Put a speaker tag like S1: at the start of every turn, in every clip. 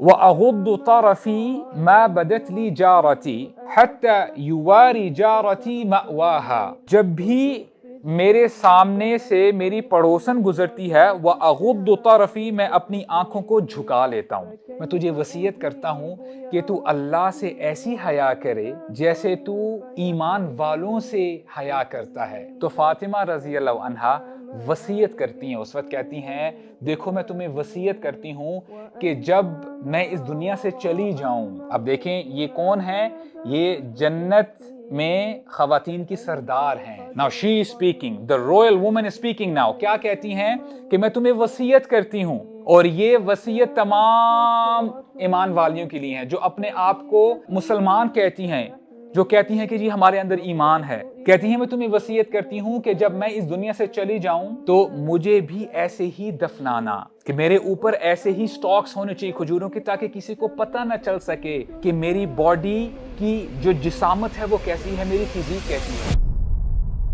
S1: व अगुद्दु तरफी मा बदत ली जारती हत्ता युवारी जारती मअवाहा। जब भी मेरे सामने से मेरी पड़ोसन गुजरती है, वह अगुद्दु तरफी, मैं अपनी आंखों को झुका लेता हूँ। मैं तुझे वसीयत करता हूँ कि तू अल्लाह से ऐसी हया करे जैसे तू ईमान वालों से हया करता है। तो फातिमा रजी अल्लाह अन्हा वसीयत करती हैं, उस वक्त कहती हैं, देखो मैं तुम्हें वसीयत करती हूँ कि जब मैं इस दुनिया से चली जाऊं। अब देखें ये कौन है, ये जन्नत में खवातीन की सरदार हैं। Now she is speaking, the royal woman speaking now. क्या कहती हैं कि मैं तुम्हें वसीयत करती हूं, और ये वसीयत तमाम ईमान वालियों के लिए है जो अपने आप को मुसलमान कहती हैं, जो कहती हैं कि जी हमारे अंदर ईमान है। कहती हैं मैं तुम्हें वसीयत करती हूं कि जब मैं इस दुनिया से चली जाऊं तो मुझे भी ऐसे ही दफनाना, कि मेरे ऊपर ऐसे ही स्टॉक्स होने चाहिए खजूरों के, ताकि किसी को पता ना चल सके कि मेरी बॉडी की जो जिसामत है वो कैसी है, मेरी फिजीक कैसी है।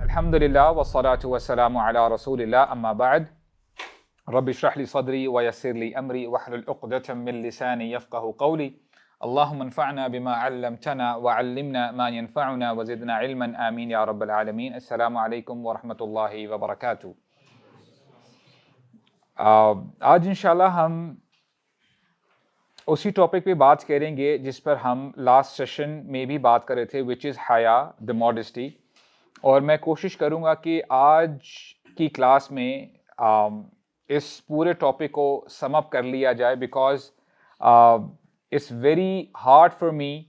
S1: अल्हम्दुलिल्लाह वस्सलातु वस्सलामु अला रसूलिल्लाह, अम्मा बाद। रब्बि इश्रह ली सदरी व यस्सिर ली अमरी वहलुल उक़दतम मिन लिसानी यफ़क़हू क़ौली। अल्लाहुम्मा अन्फ़अना बिमा अल्लमतना व अल्लिमना मा यनफ़अुना व ज़िदना इल्मन, आमीन या रब्बल आलमीन। अस्सलामु अलैकुम व रहमतुल्लाहि व बरकातुहू। आज इंशाल्लाह हम उसी टॉपिक पे बात करेंगे जिस पर हम लास्ट सेशन में भी बात कर रहे थे, विच इज़ हया, द मॉडेस्टी। और मैं कोशिश करूँगा कि आज की क्लास में इस पूरे टॉपिक को सम अप कर लिया जाए, because it's very hard for me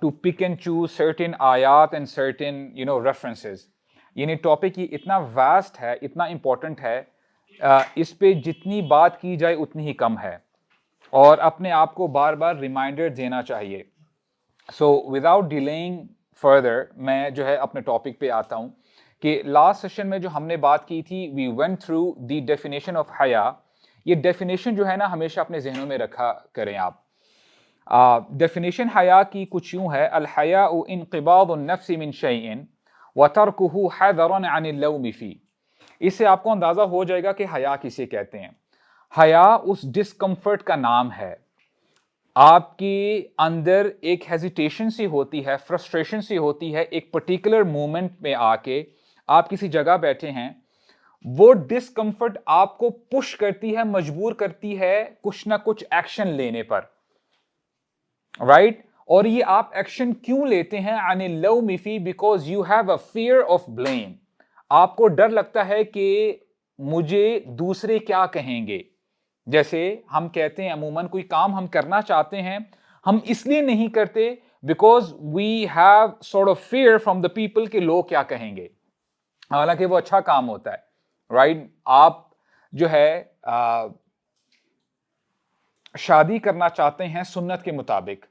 S1: to pick and choose certain आयात एंड सर्टेन रेफरेंसेस। यानी टॉपिक ये इतना वास्ट है, इतना इम्पोर्टेंट है, इस पे जितनी बात की जाए उतनी ही कम है, और अपने आप को बार बार रिमाइंडर देना चाहिए। सो विदाउट डिलेइंग फर्दर, मैं जो है अपने टॉपिक पे आता हूँ कि लास्ट सेशन में जो हमने बात की थी, we went through the definition of हया। ये डेफिनेशन जो है ना, हमेशा अपने जहनों में रखा करें आप। डेफिनेशन हया की कुछ यूँ है, अल हयाउ इनक़िबादुन नफ्सि मिन शैइन व तर्कुहु हज़रन अनिल लौमि फ़ी। इससे आपको अंदाज़ा हो जाएगा कि हया किसे कहते हैं। हया उस डिस्कम्फर्ट का नाम है, आपके अंदर एक हेजिटेशन सी होती है, फ्रस्ट्रेशन सी होती है, एक पर्टिकुलर मोमेंट में आके आप किसी जगह बैठे हैं, वो डिस्कम्फर्ट आपको पुश करती है, मजबूर करती है कुछ ना कुछ एक्शन लेने पर, राइट? और ये आप एक्शन क्यों लेते हैं? अनिल लौमि फ़ी, because you have a fear of blame. आपको डर लगता है कि मुझे दूसरे क्या कहेंगे। जैसे हम कहते हैं अमूमन कोई काम हम करना चाहते हैं, हम इसलिए नहीं करते because we have sort of fear from the people कि लोग क्या कहेंगे, हालांकि वो अच्छा काम होता है, राइट? आप जो है शादी करना चाहते हैं सुन्नत के मुताबिक,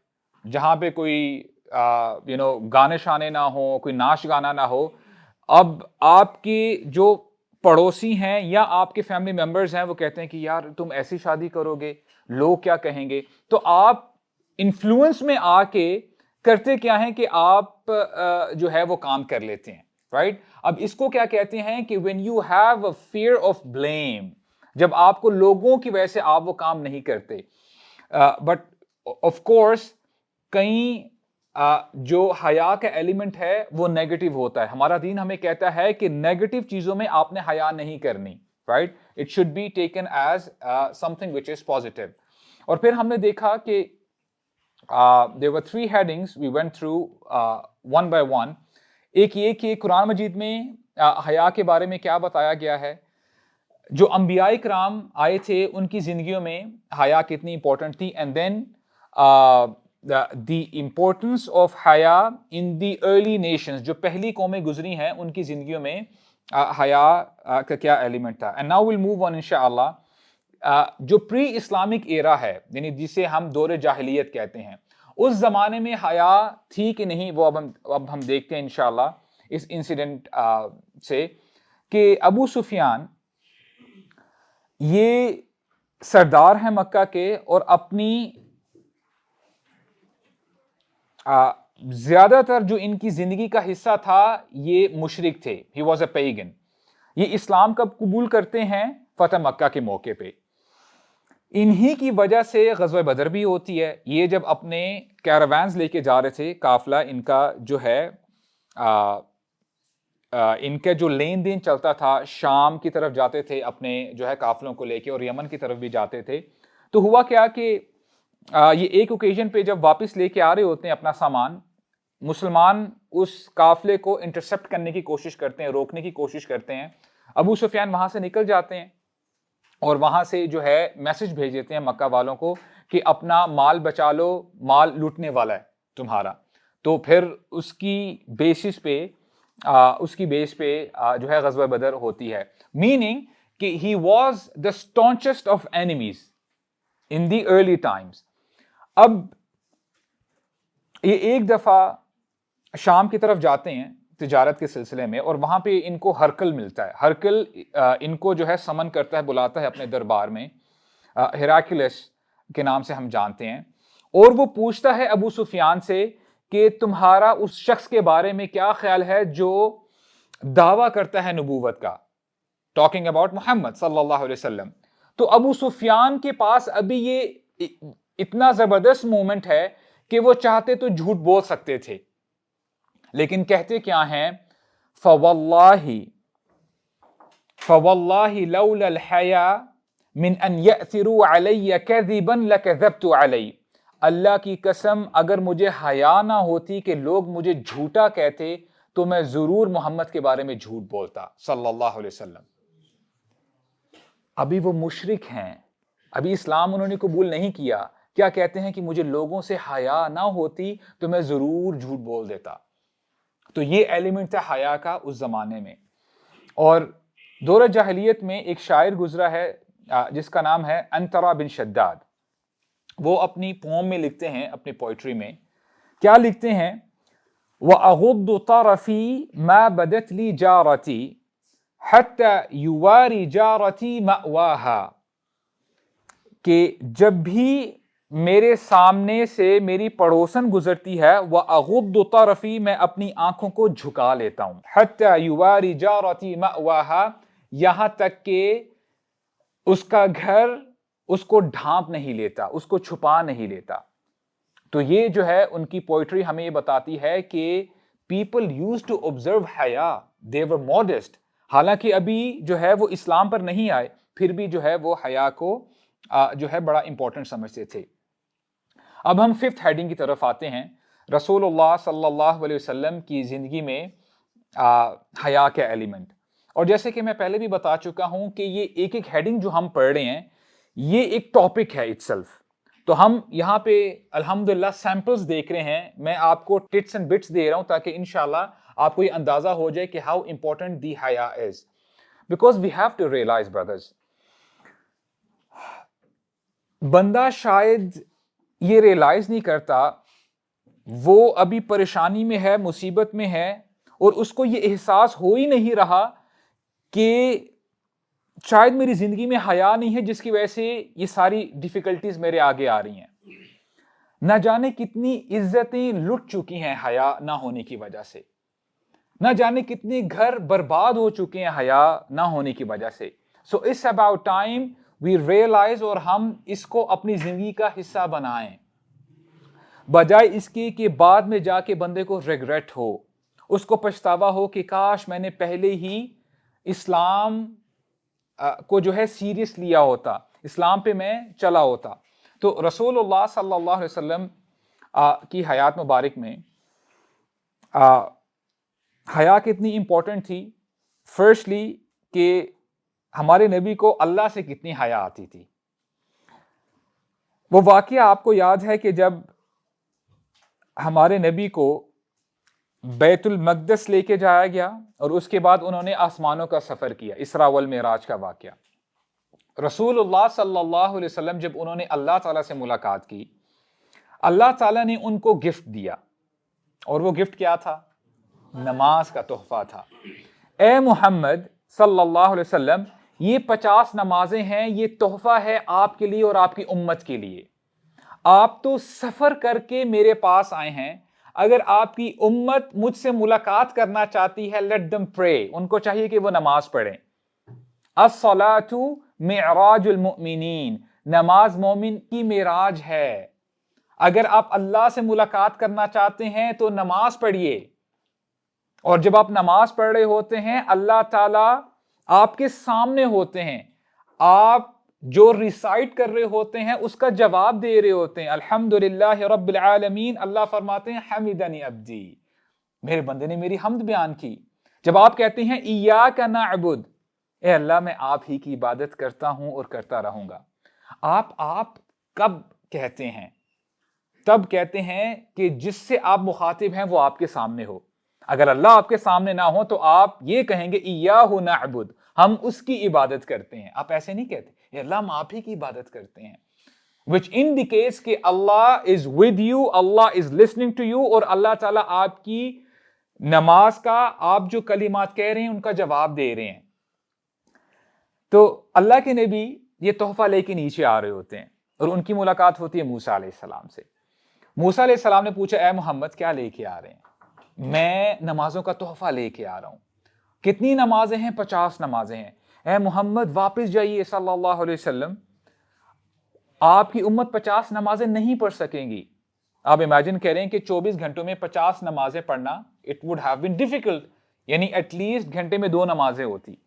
S1: जहां पे कोई गाने शाने ना हो, कोई नाच गाना ना हो। अब आपके जो पड़ोसी हैं या आपके फैमिली मेंबर्स हैं, वो कहते हैं कि यार तुम ऐसी शादी करोगे, लोग क्या कहेंगे। तो आप इन्फ्लुएंस में आके करते क्या है कि आप जो है वो काम कर लेते हैं, राइट? अब इसको क्या कहते हैं कि when you have a fear of blame, जब आपको लोगों की वजह से आप वो काम नहीं करते। बट ऑफ कोर्स कई जो हया का एलिमेंट है वो नेगेटिव होता है। हमारा दीन हमें कहता है कि नेगेटिव चीजों में आपने हया नहीं करनी, right? It should be taken as something which is positive. और फिर हमने देखा कि there were three headings, we went through one by one. एक ये कि कुरान मजीद में हया के बारे में क्या बताया गया है, जो अंबियाए किराम आए थे उनकी जिंदगियों में हया कितनी इंपॉर्टेंट थी, and then the importance of हया इन द अर्ली नेशंस, जो पहली कौमें गुजरी हैं उनकी जिंदगियों में हया का क्या एलिमेंट था। And now will move on इंशाअल्लाह। जो प्री इस्लामिक एरा है, यानी जिसे हम दौर जाहिलियत कहते हैं, उस जमाने में हया थी कि नहीं, वो अब हम देखते हैं इंशाअल्लाह इस इंसिडेंट से, कि अबू सुफियान ये सरदार हैं मक्का के, और अपनी ज्यादातर जो इनकी जिंदगी का हिस्सा था ये मुशरिक थे। He was a pagan. ये इस्लाम कब कबूल करते हैं? फतह मक्का के मौके पे। इन्हीं की वजह से ग़ज़वा बदर भी होती है। ये जब अपने कैरावान्स लेके जा रहे थे, काफिला इनका जो है इनका जो लेन देन चलता था, शाम की तरफ जाते थे अपने जो है काफिलों को लेके, और यमन की तरफ भी जाते थे। तो हुआ क्या कि ये एक ओकेजन पे जब वापस लेके आ रहे होते हैं अपना सामान, मुसलमान उस काफिले को इंटरसेप्ट करने की कोशिश करते हैं, रोकने की कोशिश करते हैं। अबू सुफियान वहां से निकल जाते हैं और वहां से जो है मैसेज भेज देते हैं मक्का वालों को कि अपना माल बचा लो, माल लूटने वाला है तुम्हारा। तो फिर उसकी बेसिस पे उसकी बेस पे जो है ग़ज़वा बदर होती है। मीनिंग कि he was the staunchest of enemies in the early times. अब ये एक दफा शाम की तरफ जाते हैं तिजारत के सिलसिले में, और वहां पे इनको हरकल मिलता है। हरकल इनको जो है समन करता है, बुलाता है अपने दरबार में, हेराक्लियस के नाम से हम जानते हैं। और वो पूछता है अबू सुफियान से कि तुम्हारा उस शख्स के बारे में क्या ख्याल है जो दावा करता है नबूवत का, टॉकिंग अबाउट मोहम्मद सल्लल्लाहु अलैहि वसल्लम। तो अबू सुफियान के पास अभी ये इतना जबरदस्त मोमेंट है कि वो चाहते तो झूठ बोल सकते थे, लेकिन कहते क्या हैं, फवल्लाही फवल्लाही लौलल हया मिन अन यअथिरू अलैया कज़िबन लकज़ब्तु अलैहि। अल्लाह की कसम, अगर मुझे हया ना होती कि लोग मुझे झूठा कहते, तो मैं जरूर मोहम्मद के बारे में झूठ बोलता सल्लल्लाहु अलैहि वसल्लम। अभी वो मुशरिक हैं, अभी इस्लाम उन्होंने कबूल नहीं किया। क्या कहते हैं कि मुझे लोगों से हया ना होती तो मैं जरूर झूठ बोल देता। तो ये एलिमेंट था हया का उस जमाने में। और दौर जाहिलियत में एक शायर गुजरा है जिसका नाम है अंतरा बिन शद्दाद। वो अपनी पोम में लिखते हैं, अपनी पोइट्री में क्या लिखते हैं, व अगुद्दु तरफी मा बदत ली जारती हत्ता युवारी जारती मअवाहा। कि जब भी मेरे सामने से मेरी पड़ोसन गुजरती है, वह अगुद्दु तरफी, मैं अपनी आंखों को झुका लेता हूं, हत्ता युवारी जारती मअवाहा, यहां तक कि उसका घर उसको ढांप नहीं लेता, उसको छुपा नहीं लेता। तो ये जो है उनकी पोइट्री हमें ये बताती है कि पीपल यूज्ड टू ऑब्जर्व हया, दे वर मॉडेस्ट। हालांकि अभी जो है वो इस्लाम पर नहीं आए, फिर भी जो है वो हया को जो है बड़ा इंपॉर्टेंट समझते थे। अब हम फिफ्थ हेडिंग की तरफ आते हैं, रसूलुल्लाह सल्लल्लाहु अलैहि वसल्लम की जिंदगी में हया के एलिमेंट। और जैसे कि मैं पहले भी बता चुका हूं कि ये एक एक हेडिंग जो हम पढ़ रहे हैं, ये एक टॉपिक है इटसेल्फ। तो हम यहाँ पे अल्हम्दुलिल्लाह सैंपल्स देख रहे हैं, मैं आपको टिट्स एंड बिट्स दे रहा हूं ताकि इंशाल्लाह आपको ये अंदाजा हो जाए कि हाउ इंपॉर्टेंट दी हया is, because we have to realise brothers, बंदा शायद ये रियलाइज नहीं करता, वो अभी परेशानी में है, मुसीबत में है, और उसको ये एहसास हो ही नहीं रहा कि शायद मेरी जिंदगी में हया नहीं है, जिसकी वजह से ये सारी डिफिकल्टीज मेरे आगे आ रही हैं। न जाने कितनी इज्जतें लुट चुकी हैं हया ना होने की वजह से, न जाने कितने घर बर्बाद हो चुके हैं हया ना होने की वजह से। So it's about time we realise, और हम इसको अपनी जिंदगी का हिस्सा बनाएं, बजाय इसके कि बाद में जाके बंदे को रिग्रेट हो, उसको पछतावा हो कि काश मैंने पहले ही इस्लाम को जो है सीरियस लिया होता, इस्लाम पे मैं चला होता। तो रसूलुल्लाह सल्लल्लाहु अलैहि वसल्लम की हयात मुबारक में हया कितनी इंपॉर्टेंट थी। फर्स्टली कि हमारे नबी को अल्लाह से कितनी हया आती थी। वो वाकया आपको याद है कि जब हमारे नबी को बैतुल मक़दस लेके जाया गया और उसके बाद उन्होंने आसमानों का सफर किया, इसरा वल मिराज का वाकया। रसूलुल्लाह सल्लल्लाहु अलैहि वसल्लम जब उन्होंने अल्लाह ताला से मुलाकात की, अल्लाह ताला ने उनको गिफ्ट दिया, और वो गिफ्ट क्या था? नमाज का तोहफा था। ए मोहम्मद सल्लल्लाहु अलैहि वसल्लम, ये 50 नमाजें हैं, ये तोहफा है आपके लिए और आपकी उम्मत के लिए। आप तो सफर करके मेरे पास आए हैं, अगर आपकी उम्मत मुझसे मुलाकात करना चाहती है, लेट देम प्रे, उनको चाहिए कि वो नमाज पढ़ें। अस्सलातु मिअराजुल मुमिनीन, नमाज मोमिन की मेराज है। अगर आप अल्लाह से मुलाकात करना चाहते हैं तो नमाज पढ़िए, और जब आप नमाज पढ़ रहे होते हैं अल्लाह ताला आपके सामने होते हैं, आप जो रिसाइट कर रहे होते हैं उसका जवाब दे रहे होते हैं। अल्हम्दुलिल्लाह रब्बिल आलमीन, अल्लाह फरमाते हैं हमिदनी अब्दी, मेरे बंदे ने मेरी हमद बयान की। जब आप कहते हैं इय्याका नअबुद, ए अल्लाह मैं आप ही की इबादत करता हूं और करता रहूंगा, आप कब कहते हैं? तब कहते हैं कि जिससे आप मुखातिब हैं वो आपके सामने हो। अगर अल्लाह आपके सामने ना हो तो आप ये कहेंगे इय्याहु नअबुद, हम उसकी इबादत करते हैं। आप ऐसे नहीं कहते अल्लाह हम आप ही की इबादत करते हैं, which indicates कि अल्लाह is with you, Allah is listening to you, और अल्लाह ताला आपकी नमाज का आप जो कलिमात कह रहे हैं उनका जवाब दे रहे हैं। तो अल्लाह के नबी ये तोहफा लेके नीचे आ रहे होते हैं और उनकी मुलाकात होती है मूसा अलैहिस्सलाम से। मूसा अलैहिस्सलाम ने पूछा, ए मोहम्मद क्या लेके आ रहे हैं? मैं नमाजों का तोहफा लेके आ रहा हूं। कितनी नमाजें हैं? 50 नमाजें हैं। ए मोहम्मद वापस जाइए सल्लल्लाहु अलैहि वसल्लम, आपकी उम्मत 50 नमाजें नहीं पढ़ सकेंगी। आप इमेजिन करें कि 24 घंटों में 50 नमाजें पढ़ना, it would have been difficult, यानी एटलीस्ट घंटे में 2 नमाजें होती।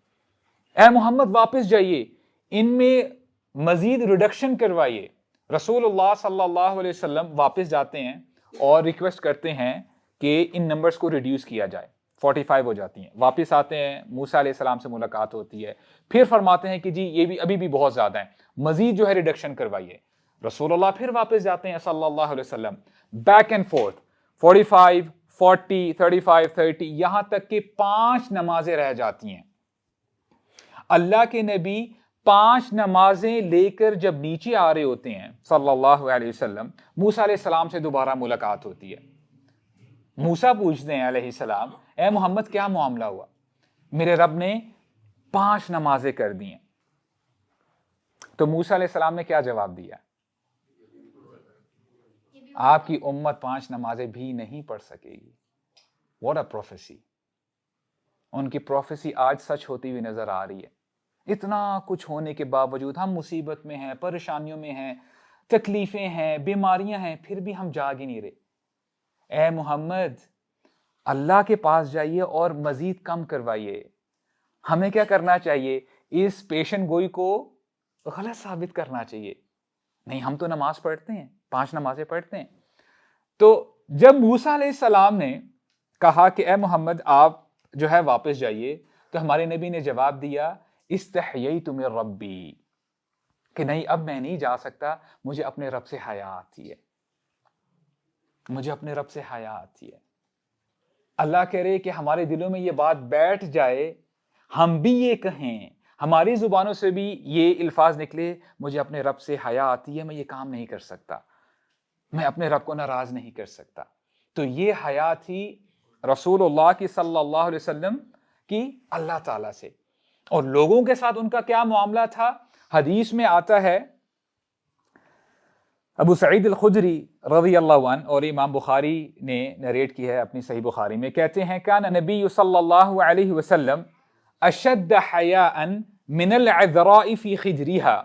S1: ए मोहम्मद वापस जाइए, इनमें मजीद रिडक्शन करवाइए। रसूलुल्लाह सल्लल्लाहु अलैहि वसल्लम वापस जाते हैं और रिक्वेस्ट करते हैं कि इन नंबर्स को रिड्यूस किया जाए, 45 हो जाती हैं। वापस आते हैं, मूसा अलैहि सलाम से मुलाकात होती है, फिर फरमाते हैं कि जी ये भी अभी भी बहुत ज्यादा है, मजीद जो है रिडक्शन करवाइए। रसूलुल्लाह फिर वापस जाते हैं सल्लल्लाहु अलैहि वसल्लम, बैक एंड फोर्थ, 45, 40, 35, 30, यहां तक कि 5 नमाजें रह जाती हैं। अल्लाह के नबी 5 नमाजें लेकर जब नीचे आ रहे होते हैं सल्लल्लाहु अलैहि वसल्लम, मूसा अलैहि सलाम से दोबारा मुलाकात होती है। मूसा पूछते हैं अलैहि सलाम, ए मोहम्मद क्या मामला हुआ? मेरे रब ने 5 नमाजें कर दी हैं। तो मूसा अलैहि सलाम ने क्या जवाब दिया? आपकी उम्मत 5 नमाजें भी नहीं पढ़ सकेगी। What a prophecy! उनकी प्रोफेसी आज सच होती हुई नजर आ रही है। इतना कुछ होने के बावजूद हम मुसीबत में हैं, परेशानियों में हैं, तकलीफें हैं, बीमारियां हैं, फिर भी हम जाग ही नहीं रहे। ए मोहम्मद, अल्लाह के पास जाइए और मजीद कम करवाइए। हमें क्या करना चाहिए? इस पेशन गोई को गलत साबित करना चाहिए। नहीं, हम तो नमाज पढ़ते हैं, 5 नमाजें पढ़ते हैं। तो जब मूसा अलैहिस्सलाम ने कहा कि ए मोहम्मद आप जो है वापस जाइए, तो हमारे नबी ने जवाब दिया, इस्तहयैतु मिन रब्बी, कि नहीं अब मैं नहीं जा सकता, मुझे अपने रब से हया आती है, मुझे अपने रब से हया आती है। अल्लाह कह रहे कि हमारे दिलों में ये बात बैठ जाए, हम भी ये कहें, हमारी जुबानों से भी ये अल्फाज निकले, मुझे अपने रब से हया आती है, मैं ये काम नहीं कर सकता, मैं अपने रब को नाराज नहीं कर सकता। तो ये हया थी रसूलुल्लाह की सल्लल्लाहु अलैहि वसल्लम की अल्लाह ताला से। और लोगों के साथ उनका क्या मामला था? हदीस में आता है, अबू सईद अल-खुदरी रज़ियल्लाहु अन्हु और इमाम बुखारी ने नरेट की है अपनी सही बुखारी में, कहते हैं कान नबी सल्लल्लाहु अलैहि वसल्लम अशद्द हयाअन मिनल अज़राइ फी खिजरिहा,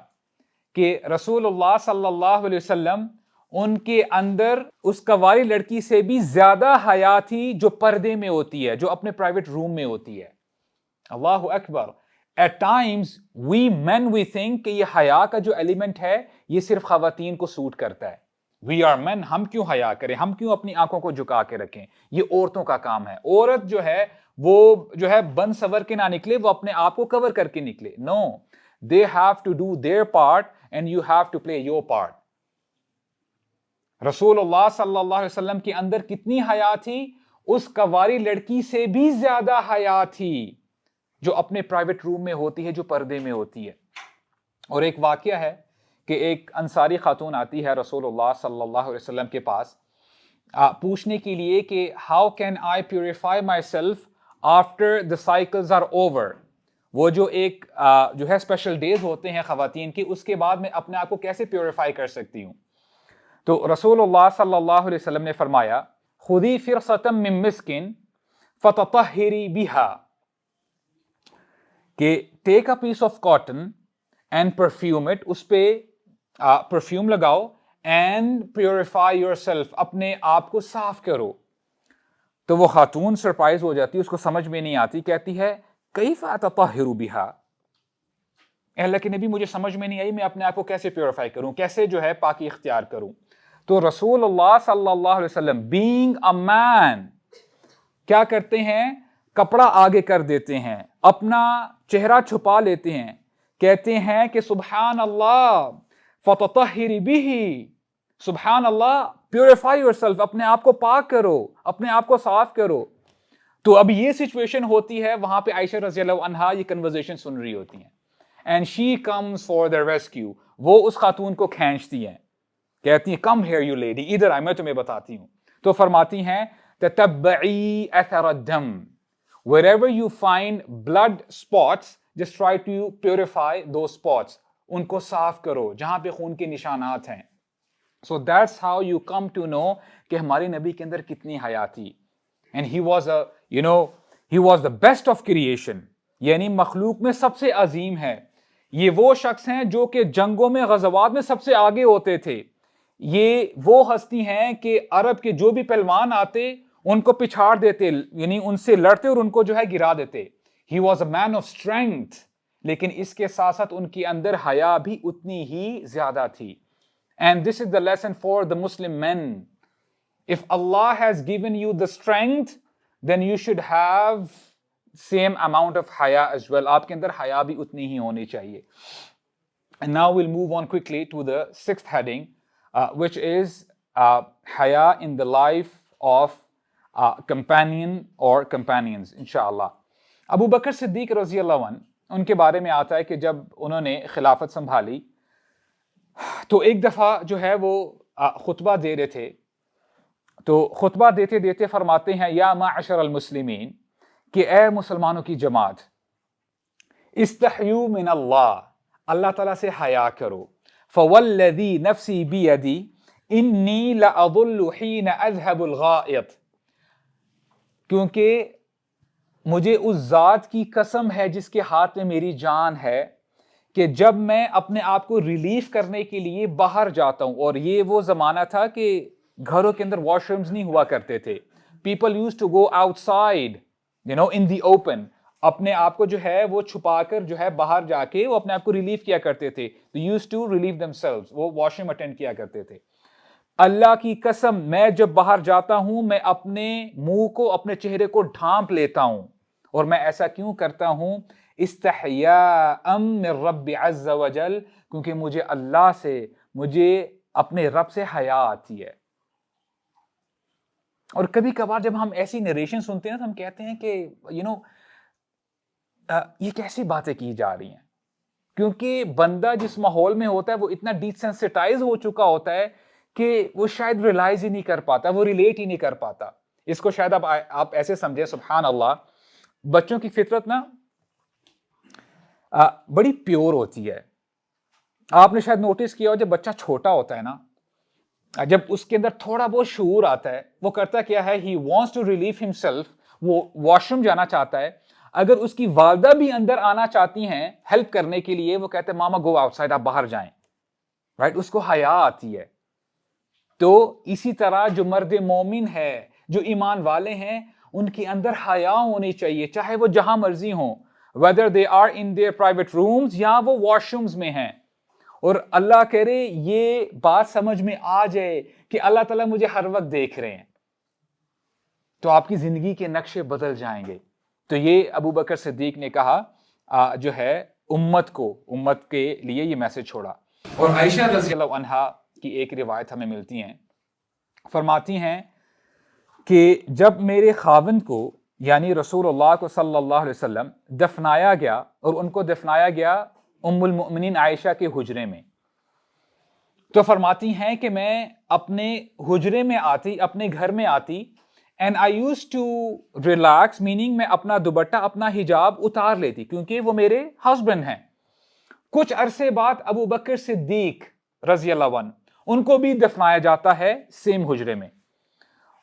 S1: कि रसूलुल्लाह सल्लल्लाहु अलैहि वसल्लम उनके अंदर उस कवारी लड़की से भी ज्यादा हया थी जो पर्दे में होती है, जो अपने प्राइवेट रूम में होती है। अल्लाहु अकबर। At times we mean we think कि ये हया का जो एलिमेंट है ये सिर्फ खवातीन को सूट करता है। वी आर मेन, हम क्यों हया करें, हम क्यों अपनी आंखों को झुका के रखें, ये औरतों का काम है। औरत जो है वो जो है बन सवर के ना निकले, वो अपने आप को कवर करके निकले। No, they have to do their part and you have to play your part. रसूलुल्लाह सल्लल्लाहु अलैहि वसल्लम के अंदर कितनी हया थी? उस कवारी लड़की से भी ज्यादा हया थी जो अपने प्राइवेट रूम में होती है, जो पर्दे में होती है। और एक वाकया है कि एक अंसारी खातून आती है रसूलुल्लाह सल्लल्लाहु अलैहि वसल्लम के पास पूछने के लिए कि how can I purify myself after the cycles are over. वो जो एक जो है स्पेशल डेज होते हैं खवातीन की, उसके बाद मैं अपने आप को कैसे प्योरीफाई कर सकती हूँ? तो रसूलुल्लाह सल्लल्लाहु अलैहि वसल्लम ने फरमाया, खुदी फिरसतम मिन मिस्किन फततहिरी बिहा, कि take a piece of cotton and perfume it, उस पे परफ्यूम लगाओ एंड प्योरीफाई योरसेल्फ, अपने आप को साफ करो। तो वो खातून सरप्राइज हो जाती है, उसको समझ में नहीं आती, कहती है कैफ अततहिरु बिहा, अल्लाह के नबी मुझे समझ में नहीं आई मैं अपने आप को कैसे प्योरीफाई करूं, कैसे जो है पाकी इख्तियार करूं। तो रसूलुल्लाह सल्लल्लाहु अलैहि वसल्लम बीइंग अ मैन क्या करते हैं, कपड़ा आगे कर देते हैं, अपना चेहरा छुपा लेते हैं, कहते हैं कि सुबहान अल्लाह फततहिरी बिही, सुबहान अल्लाह प्योरीफाई योरसेल्फ, अपने आप को पाक करो, अपने आप को साफ करो। तो अब ये सिचुएशन होती है, वहां पे आयशा रज़ियल्लाहु अन्हा ये कन्वर्सेशन सुन रही होती हैं, and she comes for the rescue, वो उस खातून को खींचती हैं, कहती हैं कम हियर यू लेडी, इधर आए मैं तुम्हें बताती हूं। तो फरमाती हैं ततब्बई अथर दम, wherever you find blood spots just try to purify those spots, उनको साफ करो जहां पे खून के निशानात हैं। So that's how you come to know कि हमारे नबी के अंदर कितनी हया थी। And he was he was the best of creation, यानी मखलूक में सबसे अजीम है। ये वो शख्स हैं जो कि जंगों में गज़वात में सबसे आगे होते थे। ये वो हस्ती हैं कि अरब के जो भी पहलवान आते उनको पिछाड़ देते, यानी उनसे लड़ते और उनको जो है गिरा देते। He was a man of strength, लेकिन इसके साथ साथ उनके अंदर हया भी उतनी ही ज्यादा थी। And this is the lesson for the Muslim man, if अल्लाह has given you the strength then you should have same amount of हया एज वेल, आपके अंदर हया भी उतनी ही होनी चाहिए। And now will move on quickly to the sixth heading, which is haya in the life of companion or companions, इंशाअल्लाह। अबू बकर सिद्दीक रज़ी अल्लाह अन्हु, उनके बारे में आता है कि जब उन्होंने खिलाफत संभाली तो एक दफ़ा जो है वो खुतबा दे रहे थे, तो खुतबा देते देते फरमाते हैं या माअशर अल-मुस्लिमीन, कि ए मुसलमानों की जमात, इस्तहयू मिन अल्लाह, अल्लाह ताला से हया करो। फवल्लज़ी नफ्सी बियदी इन्नी लअज़ुल्लु हीन अज़हबुल गाइत, क्योंकि मुझे उस जात की कसम है जिसके हाथ में मेरी जान है कि जब मैं अपने आप को रिलीफ करने के लिए बाहर जाता हूं, और ये वो जमाना था कि घरों के अंदर वॉशरूम्स नहीं हुआ करते थे, people used to go outside in the open, अपने आप को जो है वो छुपाकर जो है बाहर जाके वो अपने आप को रिलीव किया करते थे, यूज्ड टू रिलीव देमसेल्व्स, वो वॉशरूम अटेंड किया करते थे। अल्लाह की कसम, मैं जब बाहर जाता हूं मैं अपने मुंह को, अपने चेहरे को ढांप लेता हूं, और मैं ऐसा क्यों करता हूं, इस्तहयाअम मिन रब्बि अज़्ज़ व जल, क्योंकि मुझे अल्लाह से, मुझे अपने रब से हया आती है। और कभी कभार जब हम ऐसी नरेशन सुनते हैं तो हम कहते हैं कि ये कैसी बातें की जा रही हैं, क्योंकि बंदा जिस माहौल में होता है वो इतना डिसेंसिटाइज हो चुका होता है कि वो शायद रियलाइज ही नहीं कर पाता, वो रिलेट ही नहीं कर पाता। इसको शायद आप ऐसे समझे, सुभान अल्लाह, बच्चों की फितरत ना बड़ी प्योर होती है। आपने शायद नोटिस किया हो, जब बच्चा छोटा होता है ना, जब उसके अंदर थोड़ा बहुत शऊर आता है, वो करता क्या है, he wants to relieve himself, वो वॉशरूम जाना चाहता है। अगर उसकी वालदा भी अंदर आना चाहती हैं हेल्प करने के लिए, वो कहते हैं मामा गो आउटसाइड, आप बाहर जाएं, राइट, उसको हया आती है। तो इसी तरह जो मर्द मोमिन है, जो ईमान वाले हैं, उनके अंदर हया होनी चाहिए, चाहे वो जहां मर्जी हो, whether they are in their private rooms या वो वॉशरूम्स में हैं। और अल्लाह कह रहे ये बात समझ में आ जाए कि अल्लाह ताला मुझे हर वक्त देख रहे हैं, तो आपकी जिंदगी के नक्शे बदल जाएंगे। तो ये अबू बकर सिद्दीक ने कहा जो है उम्मत के लिए ये मैसेज छोड़ा। और आयशा रज़ियल्लाहु अन्हा की एक रिवायत हमें मिलती है, फरमाती हैं कि जब मेरे खाविंद को यानी रसूलुल्लाह को सल्लल्लाहु अलैहि वसल्लम दफनाया गया, और उनको दफनाया गया उम्मुल मोमिनीन आयशा के हुजरे में, तो फरमाती हैं कि मैं अपने हुजरे में आती, अपने घर में आती, and I used to relax, meaning मैं अपना दुपट्टा, अपना हिजाब उतार लेती, क्योंकि वो मेरे हस्बैंड हैं। कुछ अरसे बाद अबू बकर सिद्दीक रज़ियल्लाहु अन्हु, उनको भी दफनाया जाता है सेम हुजरे में।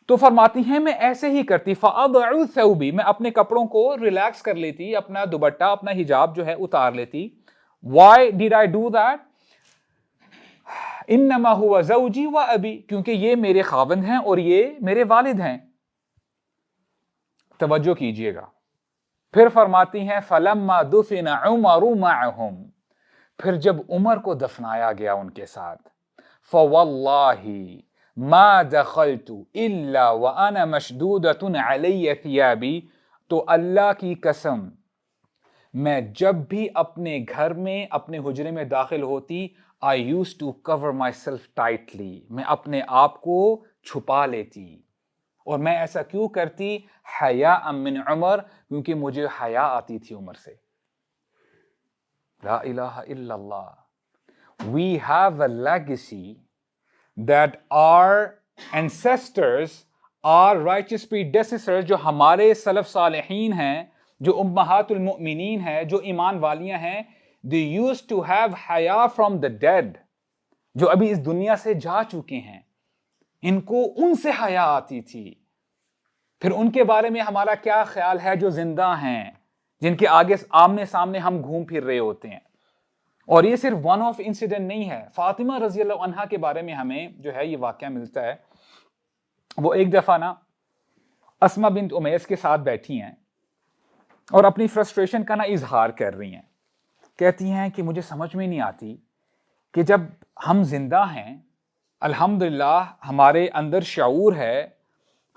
S1: तो फरमाती हैं मैं ऐसे ही करती, फ़अदअउ थौबी, मैं अपने कपड़ों को रिलैक्स कर लेती, अपना दुपट्टा, अपना हिजाब जो है उतार लेती। Why did I do that? इन्नमा हुआ ज़ौजी व अबी, क्योंकि ये मेरे खाविंद हैं और ये मेरे वालिद हैं। तवज्जो कीजिएगा, फिर फरमाती हैं फलम्मा दुफिन उमरु मअहुम, फिर जब उमर को दफनाया गया उनके साथ, फवल्लाहि मा दखलतु इल्ला व अना मशदूदतुन अलैया थियाबी, तो अल्लाह की कसम मैं जब भी अपने घर में अपने हुजरे में दाखिल होती, I use to cover myself tightly, मैं अपने आप को छुपा लेती। और मैं ऐसा क्यों करती? हया मिन उमर, क्योंकि मुझे हया आती थी उमर से। ला इलाहा इल्लल्लाह। We have a legacy that our ancestors, are righteous predecessors, जो हमारे सलफ सालेहीन हैं, जो उम्महातुल मुमिनीन है, जो ईमान वालियां हैं, दे यूज्ड टू हैव हया फ्रॉम द डेड, जो अभी इस दुनिया से जा चुके हैं, इनको उनसे हया आती थी। फिर उनके बारे में हमारा क्या ख्याल है जो जिंदा हैं, जिनके आगे आमने सामने हम घूम फिर रहे होते हैं। और ये सिर्फ वन ऑफ इंसिडेंट नहीं है। फातिमा रजी अल्लाह अन्हा के बारे में हमें जो है ये वाकया मिलता है। वो एक दफा ना अस्मा बिन्त उमैस के साथ बैठी हैं और अपनी फ्रस्ट्रेशन का ना इजहार कर रही हैं। कहती हैं कि मुझे समझ में नहीं आती कि जब हम जिंदा हैं, अल्हम्दुलिल्लाह हमारे अंदर शऊर है,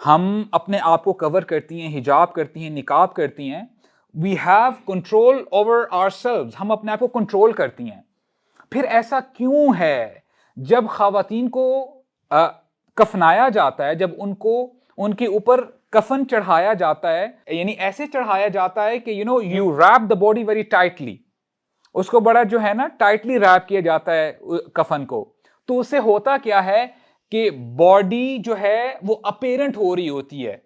S1: हम अपने आप को कवर करती हैं, हिजाब करती हैं, निकाब करती हैं, we have control over ourselves, हम अपने आप को कंट्रोल करती हैं। फिर ऐसा क्यों है जब खवातीन को कफनाया जाता है, जब उनको उनके ऊपर कफन चढ़ाया जाता है, यानी ऐसे चढ़ाया जाता है कि you wrap the body very tightly, उसको बड़ा जो है ना टाइटली रैप किया जाता है कफन को, तो उससे होता क्या है कि बॉडी जो है वो अपेरेंट हो रही होती है,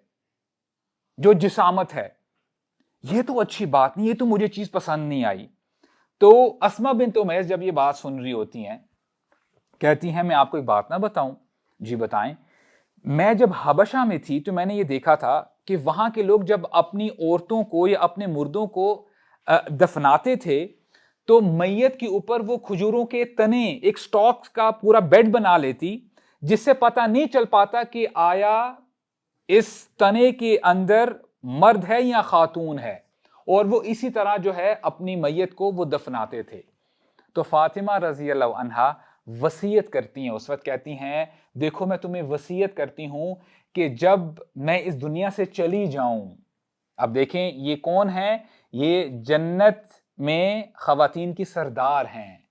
S1: जो जिसामत है। ये तो अच्छी बात नहीं, ये तो मुझे चीज पसंद नहीं आई। तो अस्मा बिन्त उमैस जब ये बात सुन रही होती हैं, कहती हैं मैं आपको एक बात ना बताऊं? जी बताएं। मैं जब हबशा में थी तो मैंने ये देखा था कि वहां के लोग जब अपनी औरतों को या अपने मुर्दों को दफनाते थे, तो मैयत के ऊपर वो खजूरों के तने, एक स्टॉक का पूरा बेड बना लेती, जिससे पता नहीं चल पाता कि आया इस तने के अंदर मर्द है या खातून है। और वो इसी तरह जो है अपनी मैयत को वो दफनाते थे। तो फातिमा रजी अल्लाह अन्हा वसीयत करती हैं, उस वक्त कहती हैं देखो मैं तुम्हें वसीयत करती हूं कि जब मैं इस दुनिया से चली जाऊं, अब देखें ये कौन है, ये जन्नत में खवातीन की सरदार हैं।